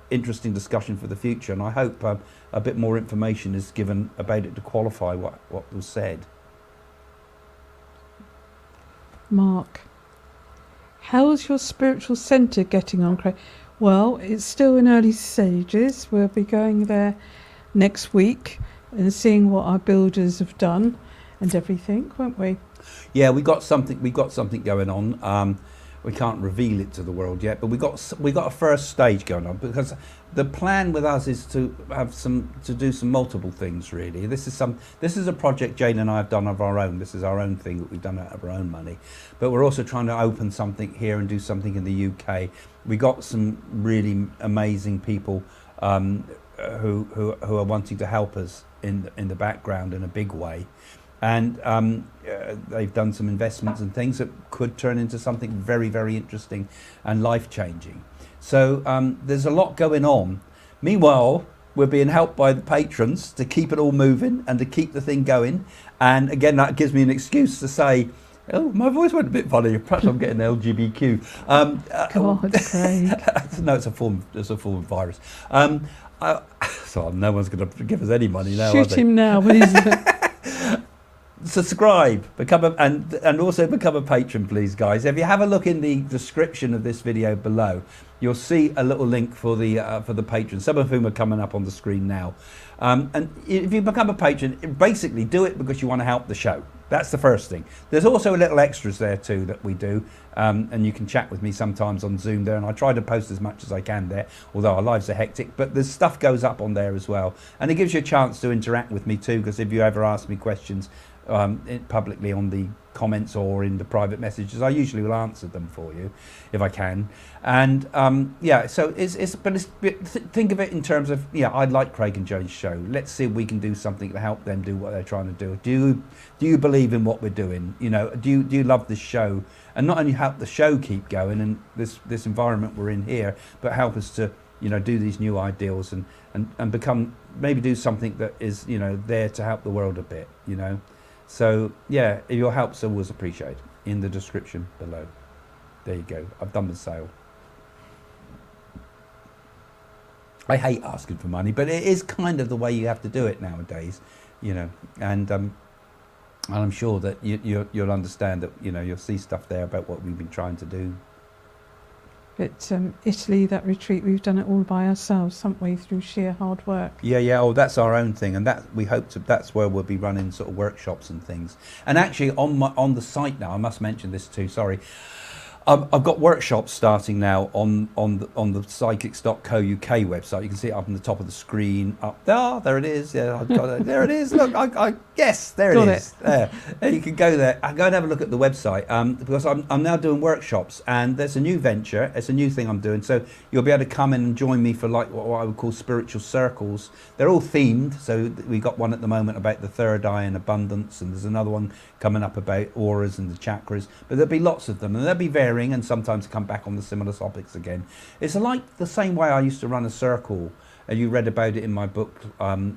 interesting discussion for the future, and I hope a bit more information is given about it to qualify what was said. Mark, how's your spiritual centre getting on, Craig? Well, it's still in early stages. We'll be going there next week and seeing what our builders have done and everything, won't we? Yeah, we got something going on. We can't reveal it to the world yet, but we got a first stage going on, because the plan with us is to do some multiple things, really. This is a project Jane and I have done of our own. This is our own thing that we've done out of our own money, but we're also trying to open something here and do something in the UK. We got some really amazing people who are wanting to help us in the background in a big way. And they've done some investments and things that could turn into something very, very interesting and life-changing. So there's a lot going on. Meanwhile, we're being helped by the patrons to keep it all moving and to keep the thing going. And again, that gives me an excuse to say, oh, my voice went a bit funny. Perhaps I'm getting LGBTQ. God, Craig. No, it's a form of virus. So no one's going to give us any money now. Shoot him now, please. Subscribe, and also become a patron, please, guys. If you have a look in the description of this video below, you'll see a little link for the patrons, some of whom are coming up on the screen now. And if you become a patron, basically do it because you want to help the show. That's the first thing. There's also little extras there too that we do, and you can chat with me sometimes on Zoom there, and I try to post as much as I can there, although our lives are hectic, but the stuff goes up on there as well. And it gives you a chance to interact with me too, because if you ever ask me questions publicly on the comments or in the private messages, I usually will answer them for you if I can. And yeah, so think of it in terms of, yeah, I like Craig and Joe's show. Let's see if we can do something to help them do what they're trying to do. Do you believe in what we're doing? You know, do you love this show? And not only help the show keep going and this environment we're in here, but help us to, you know, do these new ideals and become, maybe do something that is, you know, there to help the world a bit, you know. So yeah, your help's always appreciated. In the description below. There you go. I've done the sale. I hate asking for money, but it is kind of the way you have to do it nowadays, you know. And I'm sure that you'll understand that, you know, you'll see stuff there about what we've been trying to do. But Italy, that retreat, we've done it all by ourselves, haven't we, through sheer hard work. Yeah. Oh, that's our own thing, and that we hope to. That's where we'll be running sort of workshops and things. And actually, on the site now, I must mention this too. Sorry. I've got workshops starting now on the psychics.co.uk website. You can see it up on the top of the screen. Up there it is. Yeah, I've got it. There it is. Look, yes, there it is. There. You can go there. Go and have a look at the website because I'm now doing workshops, and there's a new venture. It's a new thing I'm doing. So you'll be able to come in and join me for like what I would call spiritual circles. They're all themed. So we got one at the moment about the third eye and abundance, and there's another one coming up about auras and the chakras. But there'll be lots of them, and they'll be varying and sometimes come back on the similar topics again. It's like the same way I used to run a circle, and you read about it in my book,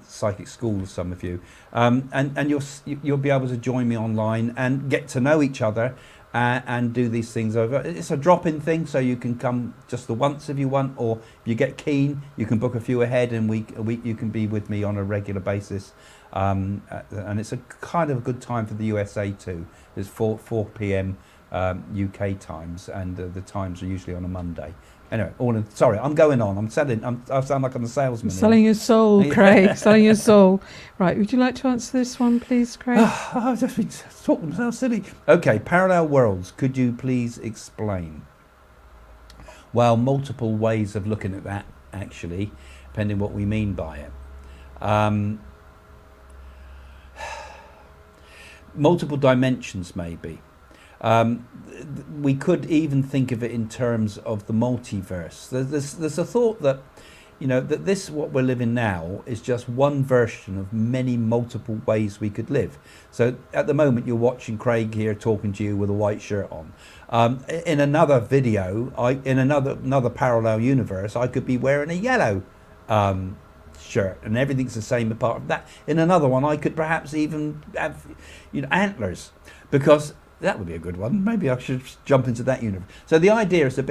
Psychic School, some of you, and you'll be able to join me online and get to know each other and do these things over. It's a drop-in thing, so you can come just the once if you want, or if you get keen, you can book a few ahead, and a week you can be with me on a regular basis. And it's a kind of a good time for the USA too. It's 4 p.m. UK times, and the times are usually on a Monday. Anyway, sorry, I'm going on. I sound like I'm a salesman. Selling your soul, Craig. Selling your soul. Right, would you like to answer this one, please, Craig? I've just been talking myself silly. Okay, parallel worlds. Could you please explain? Well, multiple ways of looking at that, actually, depending what we mean by it. Multiple dimensions, maybe. We could even think of it in terms of the multiverse. There's a thought that, you know, that this, what we're living now, is just one version of many multiple ways we could live. So at the moment you're watching Craig here talking to you with a white shirt on. In another video, in another parallel universe, I could be wearing a yellow shirt, and everything's the same apart from that. In another one, I could perhaps even have, you know, antlers, because that would be a good one. Maybe I should jump into that universe. So the idea is a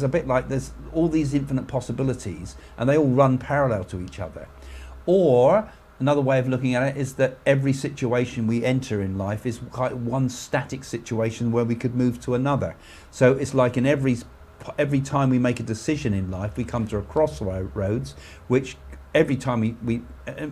bit like there's all these infinite possibilities, and they all run parallel to each other. Or another way of looking at it is that every situation we enter in life is quite one static situation where we could move to another. So it's like in every time we make a decision in life, we come to a crossroads, which every time we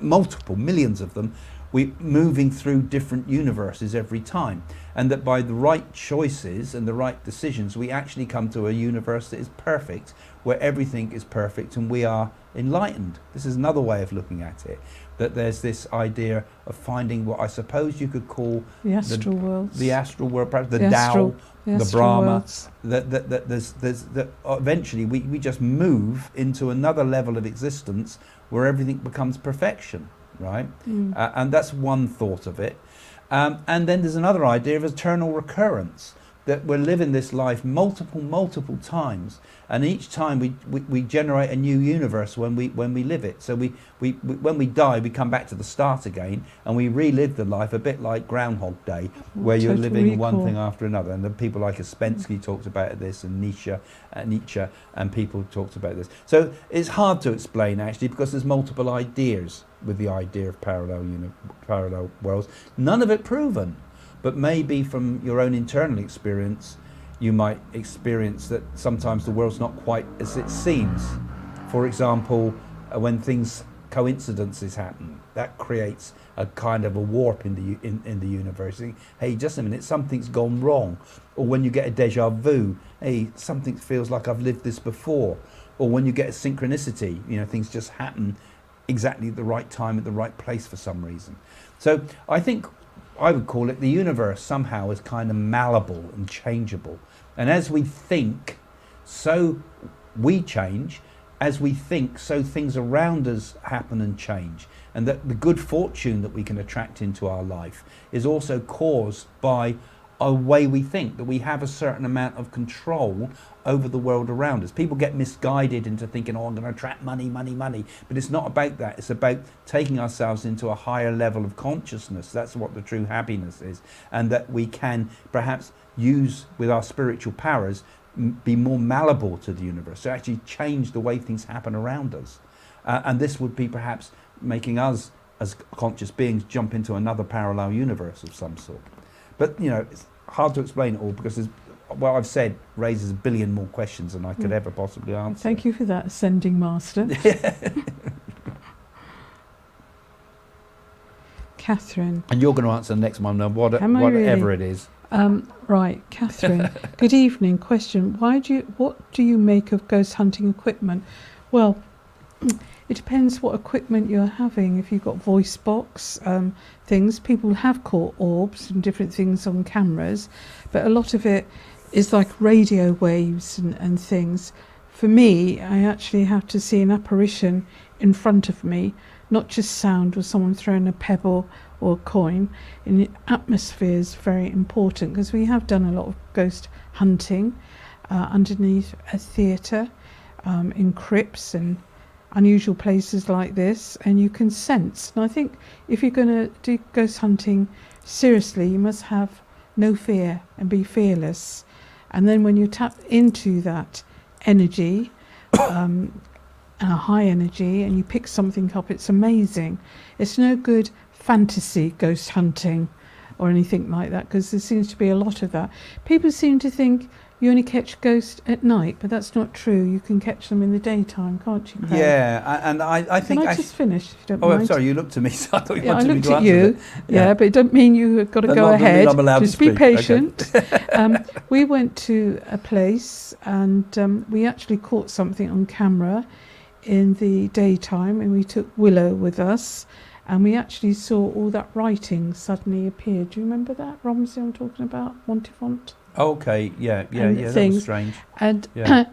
multiple millions of them, we're moving through different universes every time, and that by the right choices and the right decisions, we actually come to a universe that is perfect, where everything is perfect and we are enlightened. This is another way of looking at it, that there's this idea of finding what I suppose you could call the astral worlds, the astral world, perhaps the Tao, the Brahma. That eventually we just move into another level of existence where everything becomes perfection. Right, and that's one thought of it, and then there's another idea of eternal recurrence, that we're living this life multiple times, and each time we generate a new universe when we live it. So we when we die, we come back to the start again, and we relive the life a bit like Groundhog Day, where you're living one thing after another. And the people like Ouspensky talked about this, and Nietzsche, and people talked about this. So it's hard to explain actually, because there's multiple ideas with the idea of parallel worlds. None of it proven. But maybe from your own internal experience, you might experience that sometimes the world's not quite as it seems. For example, when things coincidences happen. That creates a kind of a warp in the universe. Hey, just a minute, something's gone wrong. Or when you get a déjà vu, hey, something feels like I've lived this before. Or when you get a synchronicity, things just happen exactly at the right time at the right place for some reason. So I think I would call it the universe somehow is kind of malleable and changeable. And as we think, so we change. As we think, so things around us happen and change. And that the good fortune that we can attract into our life is also caused by a way we think, that we have a certain amount of control over the world around us. People get misguided into thinking, I'm going to attract money. But it's not about that. It's about taking ourselves into a higher level of consciousness. That's what the true happiness is. And that we can perhaps use with our spiritual powers, be more malleable to the universe, to actually change the way things happen around us. And this would be perhaps making us, as conscious beings, jump into another parallel universe of some sort. But, it's hard to explain it all because what I've said raises a billion more questions than I could ever possibly answer. Thank you for that, Ascending Master. Catherine. And you're going to answer the next one, whatever it is. Right, Catherine. Good evening. Question: what do you make of ghost hunting equipment? Well, it depends what equipment you're having. If you've got voice box things, people have caught orbs and different things on cameras, but a lot of it is like radio waves and things. For me, I actually have to see an apparition in front of me, not just sound or someone throwing a pebble or a coin. In the atmosphere is very important, because we have done a lot of ghost hunting underneath a theatre, in crypts and unusual places like this, and you can sense. And I think if you're going to do ghost hunting seriously, you must have no fear and be fearless. And then when you tap into that energy, a high energy, and you pick something up, it's amazing. It's no good fantasy ghost hunting or anything like that, because there seems to be a lot of that. People seem to think you only catch ghosts at night, but that's not true. You can catch them in the daytime, can't you, Craig? Yeah, and I think... Can I just finish, if you don't mind? I'm sorry, you looked at me, so I thought you I wanted me to looked at answer you, it. yeah, but it doesn't mean you've got to go ahead. I'm allowed just to be speak. patient. Okay. We went to a place, and we actually caught something on camera in the daytime, and we took Willow with us, and we actually saw all that writing suddenly appear. Do you remember that, Romsey, I'm talking about? Montifont? Okay, yeah, that was strange. And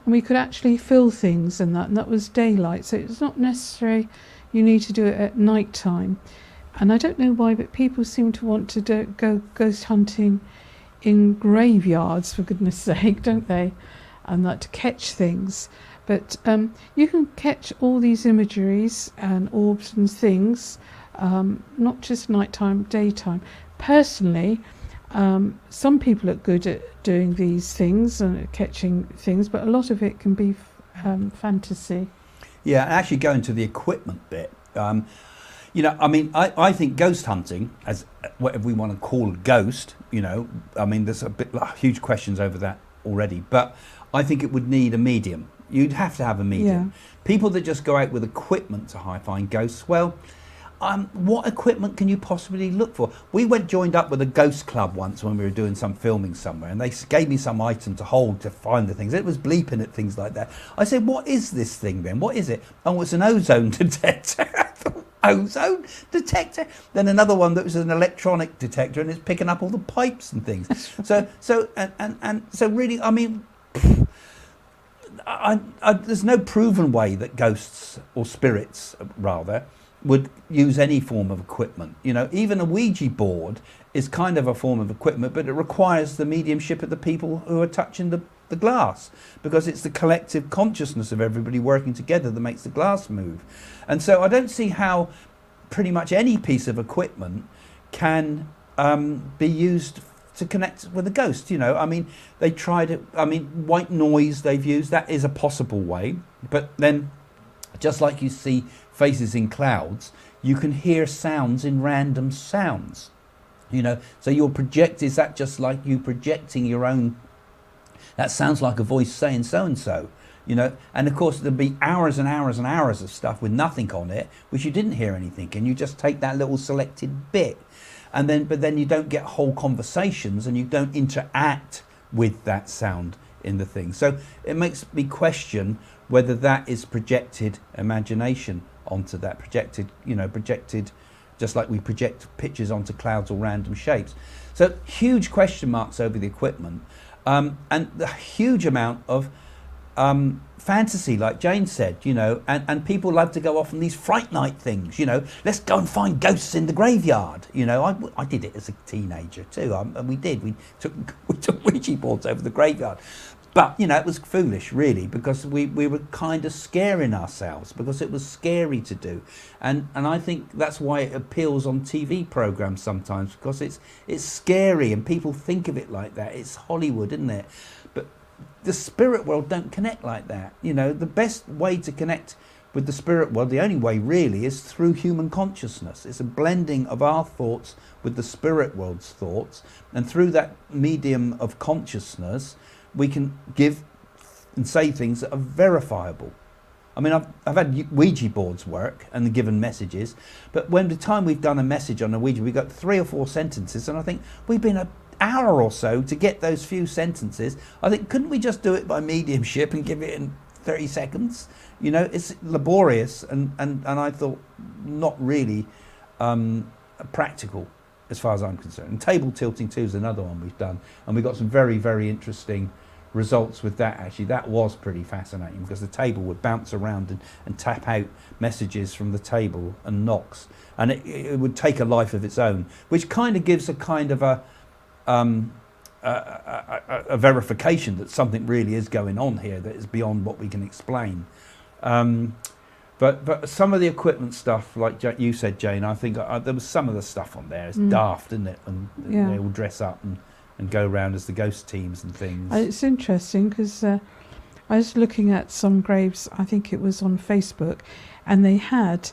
we could actually feel things and that was daylight. So it's not necessary you need to do it at night time. And I don't know why, but people seem to want to go ghost hunting in graveyards, for goodness sake, don't they? And that to catch things. But you can catch all these imageries and orbs and things, not just nighttime, daytime. Personally, some people are good at doing these things and catching things, but a lot of it can be fantasy. Yeah, and actually going to the equipment bit, I think ghost hunting, as whatever we want to call a ghost, there's huge questions over that already, but I think it would need a medium. You'd have to have a medium. Yeah. People that just go out with equipment to find ghosts, well, what equipment can you possibly look for? We joined up with a ghost club once when we were doing some filming somewhere, and they gave me some item to hold to find the things. It was bleeping at things like that. I said, what is this thing then? What is it? Oh, it's an ozone detector. Ozone detector? Then another one that was an electronic detector, and it's picking up all the pipes and things. So really, there's no proven way that ghosts, or spirits rather, would use any form of equipment. Even a Ouija board is kind of a form of equipment, but it requires the mediumship of the people who are touching the glass, because it's the collective consciousness of everybody working together that makes the glass move. And so I don't see how pretty much any piece of equipment can be used to connect with a ghost. They tried it. White noise they've used, that is a possible way, but then just like you see faces in clouds, you can hear sounds in random sounds. So is that just like you projecting your own, that sounds like a voice saying so and so, you know. And of course there'd be hours and hours and hours of stuff with nothing on it, which you didn't hear anything, and you just take that little selected bit, and then but then you don't get whole conversations, and you don't interact with that sound in the thing. So it makes me question whether that is projected imagination onto that, projected just like we project pictures onto clouds or random shapes. So huge question marks over the equipment, and the huge amount of fantasy, like Jane said, you know, and people love to go off on these fright night things, you know, let's go and find ghosts in the graveyard. You know, I did it as a teenager too, and we took Ouija boards over the graveyard. But, you know, it was foolish, really, because we were kind of scaring ourselves, because it was scary to do. And I think that's why it appeals on TV programmes sometimes, because it's scary and people think of it like that. It's Hollywood, isn't it? But the spirit world don't connect like that. You know, the best way to connect with the spirit world, the only way really, is through human consciousness. It's a blending of our thoughts with the spirit world's thoughts. And through that medium of consciousness, we can give and say things that are verifiable. I mean, I've had Ouija boards work and given messages, but when the time we've done a message on a Ouija, we've got 3 or 4 sentences, and I think we've been an hour or so to get those few sentences. I think, couldn't we just do it by mediumship and give it in 30 seconds? You know, it's laborious, and I thought not really practical as far as I'm concerned. And table tilting too is another one we've done, and we got some very, very interesting results with that. Actually, that was pretty fascinating, because the table would bounce around and tap out messages from the table and knocks, and it would take a life of its own, which kind of gives a kind of a verification that something really is going on here that is beyond what we can explain. But some of the equipment stuff, like you said, Jane, I think there was some of the stuff on there. It's daft, isn't it? And they all dress up and go around as the ghost teams and things. It's interesting, because I was looking at some graves, I think it was on Facebook, and they had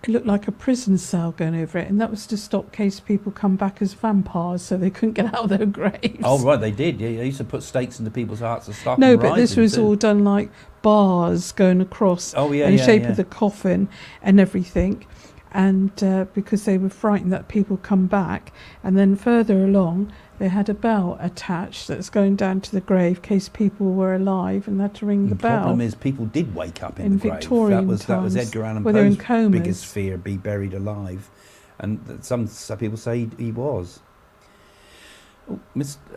it looked like a prison cell going over it, and that was to stop case people come back as vampires, so they couldn't get out of their graves. Oh right, they did. Yeah, they used to put stakes into people's hearts and stuff. No, but this was all done like bars going across in shape of the coffin and everything, and because they were frightened that people come back. And then further along, they had a bell attached that's going down to the grave in case people were alive and had to ring the bell. The problem is people did wake up in the grave. Victorian that was Edgar Allan Poe's biggest fear, be buried alive. And some people say he was.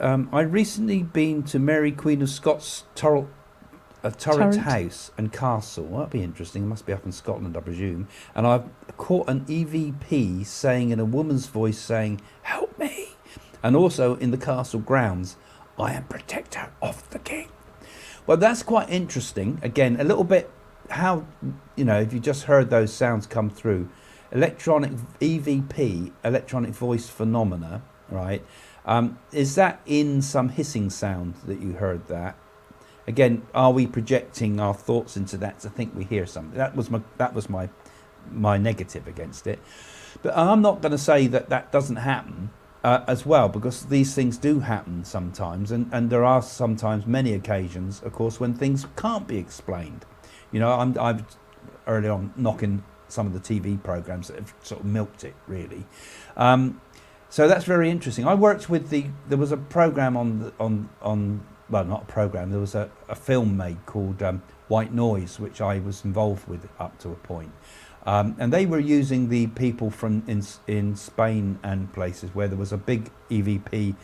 I recently been to Mary Queen of Scots turret house and castle. Well, that'd be interesting. It must be up in Scotland, I presume. And I've caught an EVP saying in a woman's voice saying, "Help me." And also in the castle grounds, "I am protector of the king." Well, that's quite interesting. Again, a little bit how, you know, if you just heard those sounds come through, electronic EVP, electronic voice phenomena, right? Is that in some hissing sound that you heard that? Again, are we projecting our thoughts into that to think we hear something? That was my negative against it. But I'm not going to say that doesn't happen. As well, because these things do happen sometimes, and there are sometimes many occasions, of course, when things can't be explained. You know, I've early on knocking some of the TV programs that have sort of milked it, really. So that's very interesting. I worked with there was a program well, not a program, there was a film made called White Noise, which I was involved with up to a point. And they were using the people from in Spain and places where there was a big EVP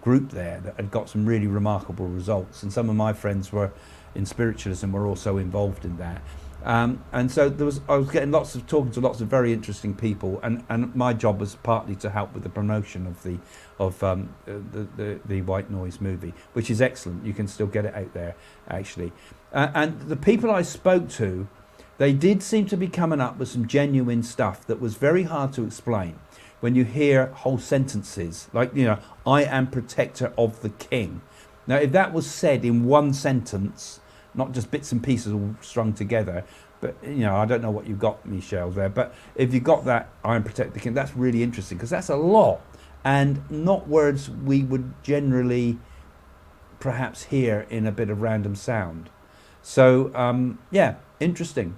group there that had got some really remarkable results. And some of my friends were in spiritualism were also involved in that. And so I was getting talking to lots of very interesting people, and my job was partly to help with the promotion of the White Noise movie, which is excellent. You can still get it out there, actually. And the people I spoke to, they did seem to be coming up with some genuine stuff that was very hard to explain. When you hear whole sentences, like, you know, "I am protector of the king." Now, if that was said in one sentence, not just bits and pieces all strung together, but, you know, I don't know what you've got, Michelle, there, but if you got that, "I am protector of the king," that's really interesting, because that's a lot. and not words we would generally perhaps hear in a bit of random sound. So yeah, interesting.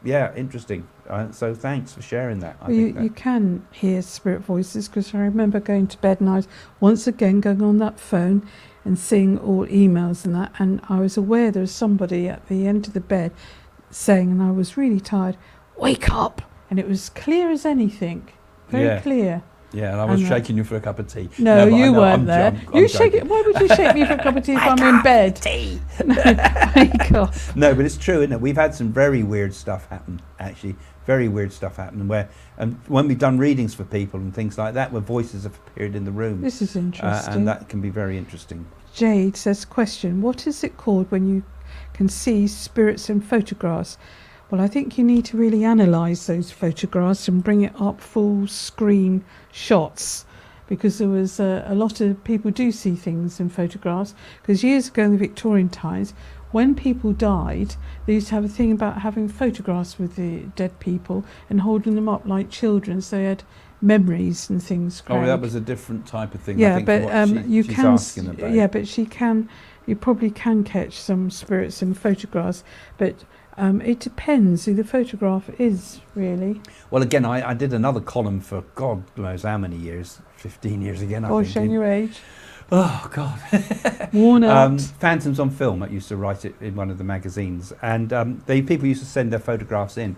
Yeah, interesting. So thanks for sharing that. You can hear spirit voices, because I remember going to bed and I was once again going on that phone and seeing all emails and that, and I was aware there was somebody at the end of the bed saying, and I was really tired, "Wake up!" And it was clear as anything, very clear. Yeah, and I was shaking you for a cup of tea. No, you weren't there. You shake it. Why would you shake me for a cup of tea if I'm in bed? Tea. Wake up. No, but it's true, isn't it? We've had some very weird stuff happen, actually. Very weird stuff happen and when we've done readings for people and things like that, where voices have appeared in the room. This is interesting. And that can be very interesting. Jade says, question, what is it called when you can see spirits in photographs? Well, I think you need to really analyse those photographs and bring it up full screen shots, because there was a lot of people do see things in photographs, because years ago in the Victorian times, when people died, they used to have a thing about having photographs with the dead people and holding them up like children, so they had memories and things. Craig. Oh, that was a different type of thing. Yeah, I think, but you she's can. Asking about. Yeah, but you probably can catch some spirits in photographs, but it depends who the photograph is, really. Well, again, I did another column for God knows how many years, 15 years again, I think. Showing your age. Oh, God. Worn out. Phantoms on Film, I used to write it in one of the magazines, and people used to send their photographs in.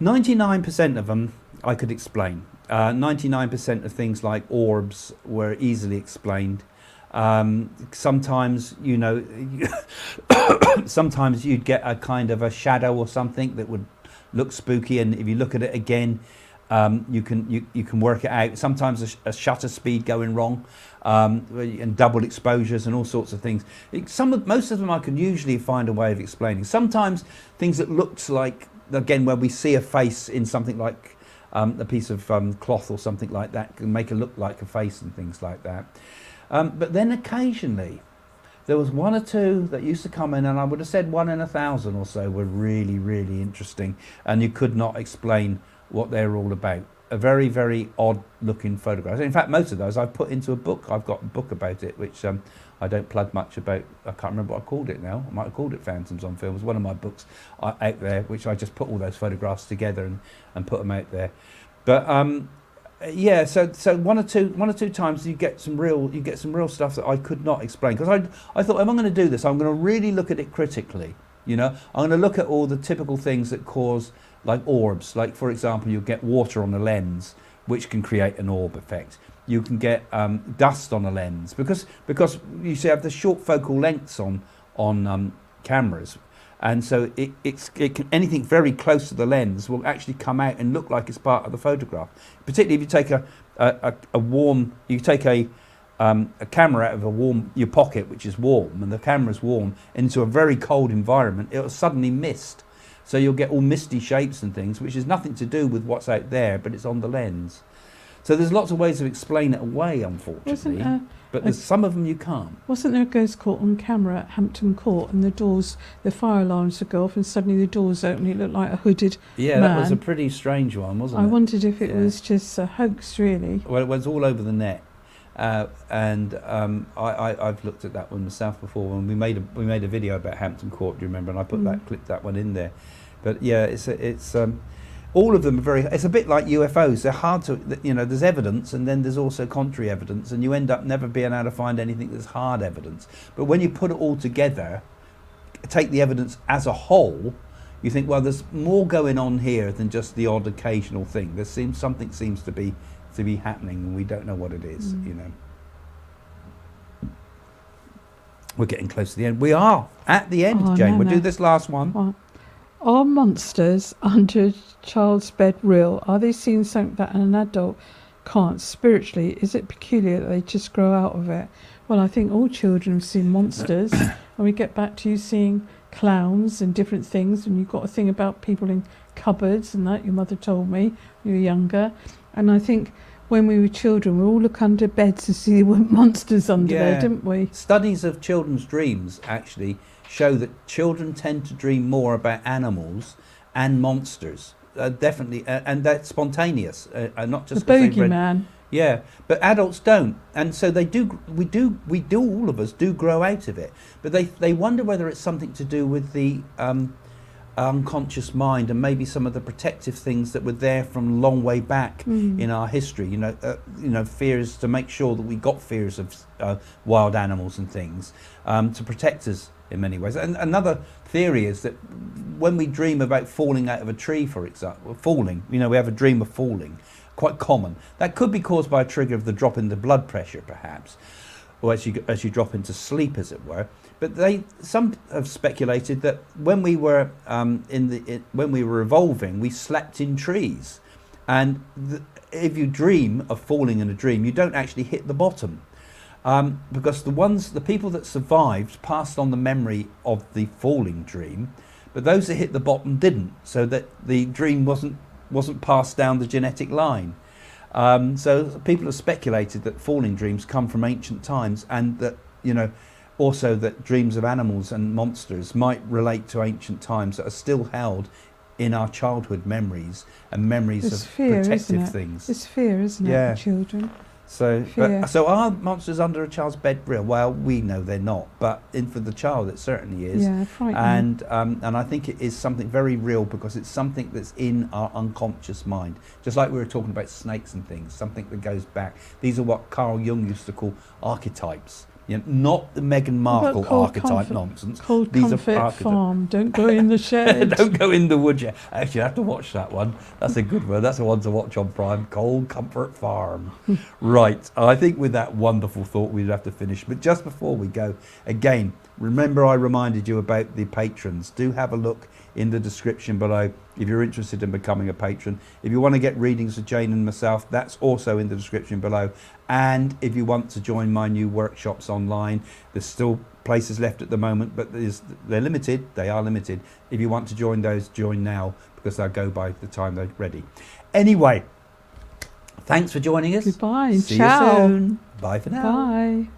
99% of them I could explain. 99% of things like orbs were easily explained. Sometimes, sometimes you'd get a kind of a shadow or something that would look spooky, and if you look at it again, you can work it out. Sometimes a shutter speed going wrong, and double exposures and all sorts of things. Most of them I can usually find a way of explaining. Sometimes things that looks like, again, where we see a face in something like a piece of cloth or something like that, can make it look like a face and things like that. But then occasionally there was one or two that used to come in, and I would have said 1 in 1,000 or so were really, really interesting, and you could not explain what they're all about. A very, very odd looking photograph. In fact, most of those I've put into a book. I've got a book about it, which I don't plug much about. I can't remember what I called it now. I might have called it Phantoms on Film. It was one of my books out there, which I just put all those photographs together and put them out there. But yeah, so one or two times you get some real stuff that I could not explain, because I thought, if I'm going to do this, I'm going to really look at it critically. I'm going to look at all the typical things that cause, like orbs. Like, for example, you get water on a lens, which can create an orb effect. You can get dust on a lens, because you see, have the short focal lengths on cameras, and so it can, anything very close to the lens will actually come out and look like it's part of the photograph. Particularly if you take a camera out of your pocket, which is warm, and the camera's warm, into a very cold environment, it'll suddenly mist. So you'll get all misty shapes and things, which has nothing to do with what's out there, but it's on the lens. So there's lots of ways of explaining it away, unfortunately. But there's some of them you can't. Wasn't there a ghost caught on camera at Hampton Court, and the fire alarms would go off, and suddenly the doors open, it looked like a hooded man. That was a pretty strange one, wasn't it? I wondered if it was just a hoax, really. Well, it was all over the net. And I've looked at that one myself before, when we made a video about Hampton Court, do you remember? And I clipped that one in there. But yeah, it's all of them are very. It's a bit like UFOs. They're hard to, there's evidence, and then there's also contrary evidence, and you end up never being able to find anything that's hard evidence. But when you put it all together, take the evidence as a whole, you think, well, there's more going on here than just the odd occasional thing. Something seems to be happening, and we don't know what it is. We're getting close to the end. We are at the end, Jane. We'll do this last one. Are monsters under a child's bed real? Are they seeing something that an adult can't spiritually? Is it peculiar that they just grow out of it? Well, I think all children have seen monsters, and we get back to you seeing clowns and different things, and you've got a thing about people in cupboards and that your mother told me when you were younger. And I think when we were children, we all look under beds to see monsters under there, didn't we? Studies of children's dreams actually show that children tend to dream more about animals and monsters. Definitely, and that's spontaneous, not just the bogeyman. Yeah, but adults don't, and so they do. We do. All of us do grow out of it, but they wonder whether it's something to do with the unconscious mind and maybe some of the protective things that were there from a long way back in our history. Fears, to make sure that we got fears of wild animals and things to protect us in many ways. And another theory is that when we dream about falling out of a tree, for example, we have a dream of falling. Quite common. That could be caused by a trigger of the drop in the blood pressure, perhaps, or as you drop into sleep, as it were. But some have speculated that when we were when we were evolving, we slept in trees, and if you dream of falling in a dream, you don't actually hit the bottom, because the people that survived passed on the memory of the falling dream, but those that hit the bottom didn't, so that the dream wasn't passed down the genetic line. So people have speculated that falling dreams come from ancient times, and that also that dreams of animals and monsters might relate to ancient times that are still held in our childhood memories and memories it's of fear, protective things. It's fear, isn't it, for children? So are monsters under a child's bed real? Well, we know they're not, but for the child it certainly is. Yeah, frightening. And I think it is something very real, because it's something that's in our unconscious mind. Just like we were talking about snakes and things, something that goes back. These are what Carl Jung used to call archetypes. Not the Meghan Markle archetype nonsense. Called Comfort Farm. Don't go in the shed. Don't go in the woodshed. Actually, I have to watch that one. That's a good one. That's the one to watch on Prime. Cold Comfort Farm. Right. I think with that wonderful thought, we'd have to finish. But just before we go, again, remember I reminded you about the patrons. Do have a look in the description below if you're interested in becoming a patron. If you want to get readings of Jane and myself, that's also in the description below. And if you want to join my new workshops online, there's still places left at the moment, but they're limited. They are limited. If you want to join those, join now, because they'll go by the time they're ready. Anyway, thanks for joining us. Goodbye. See Ciao. you soon. Bye for now. Bye.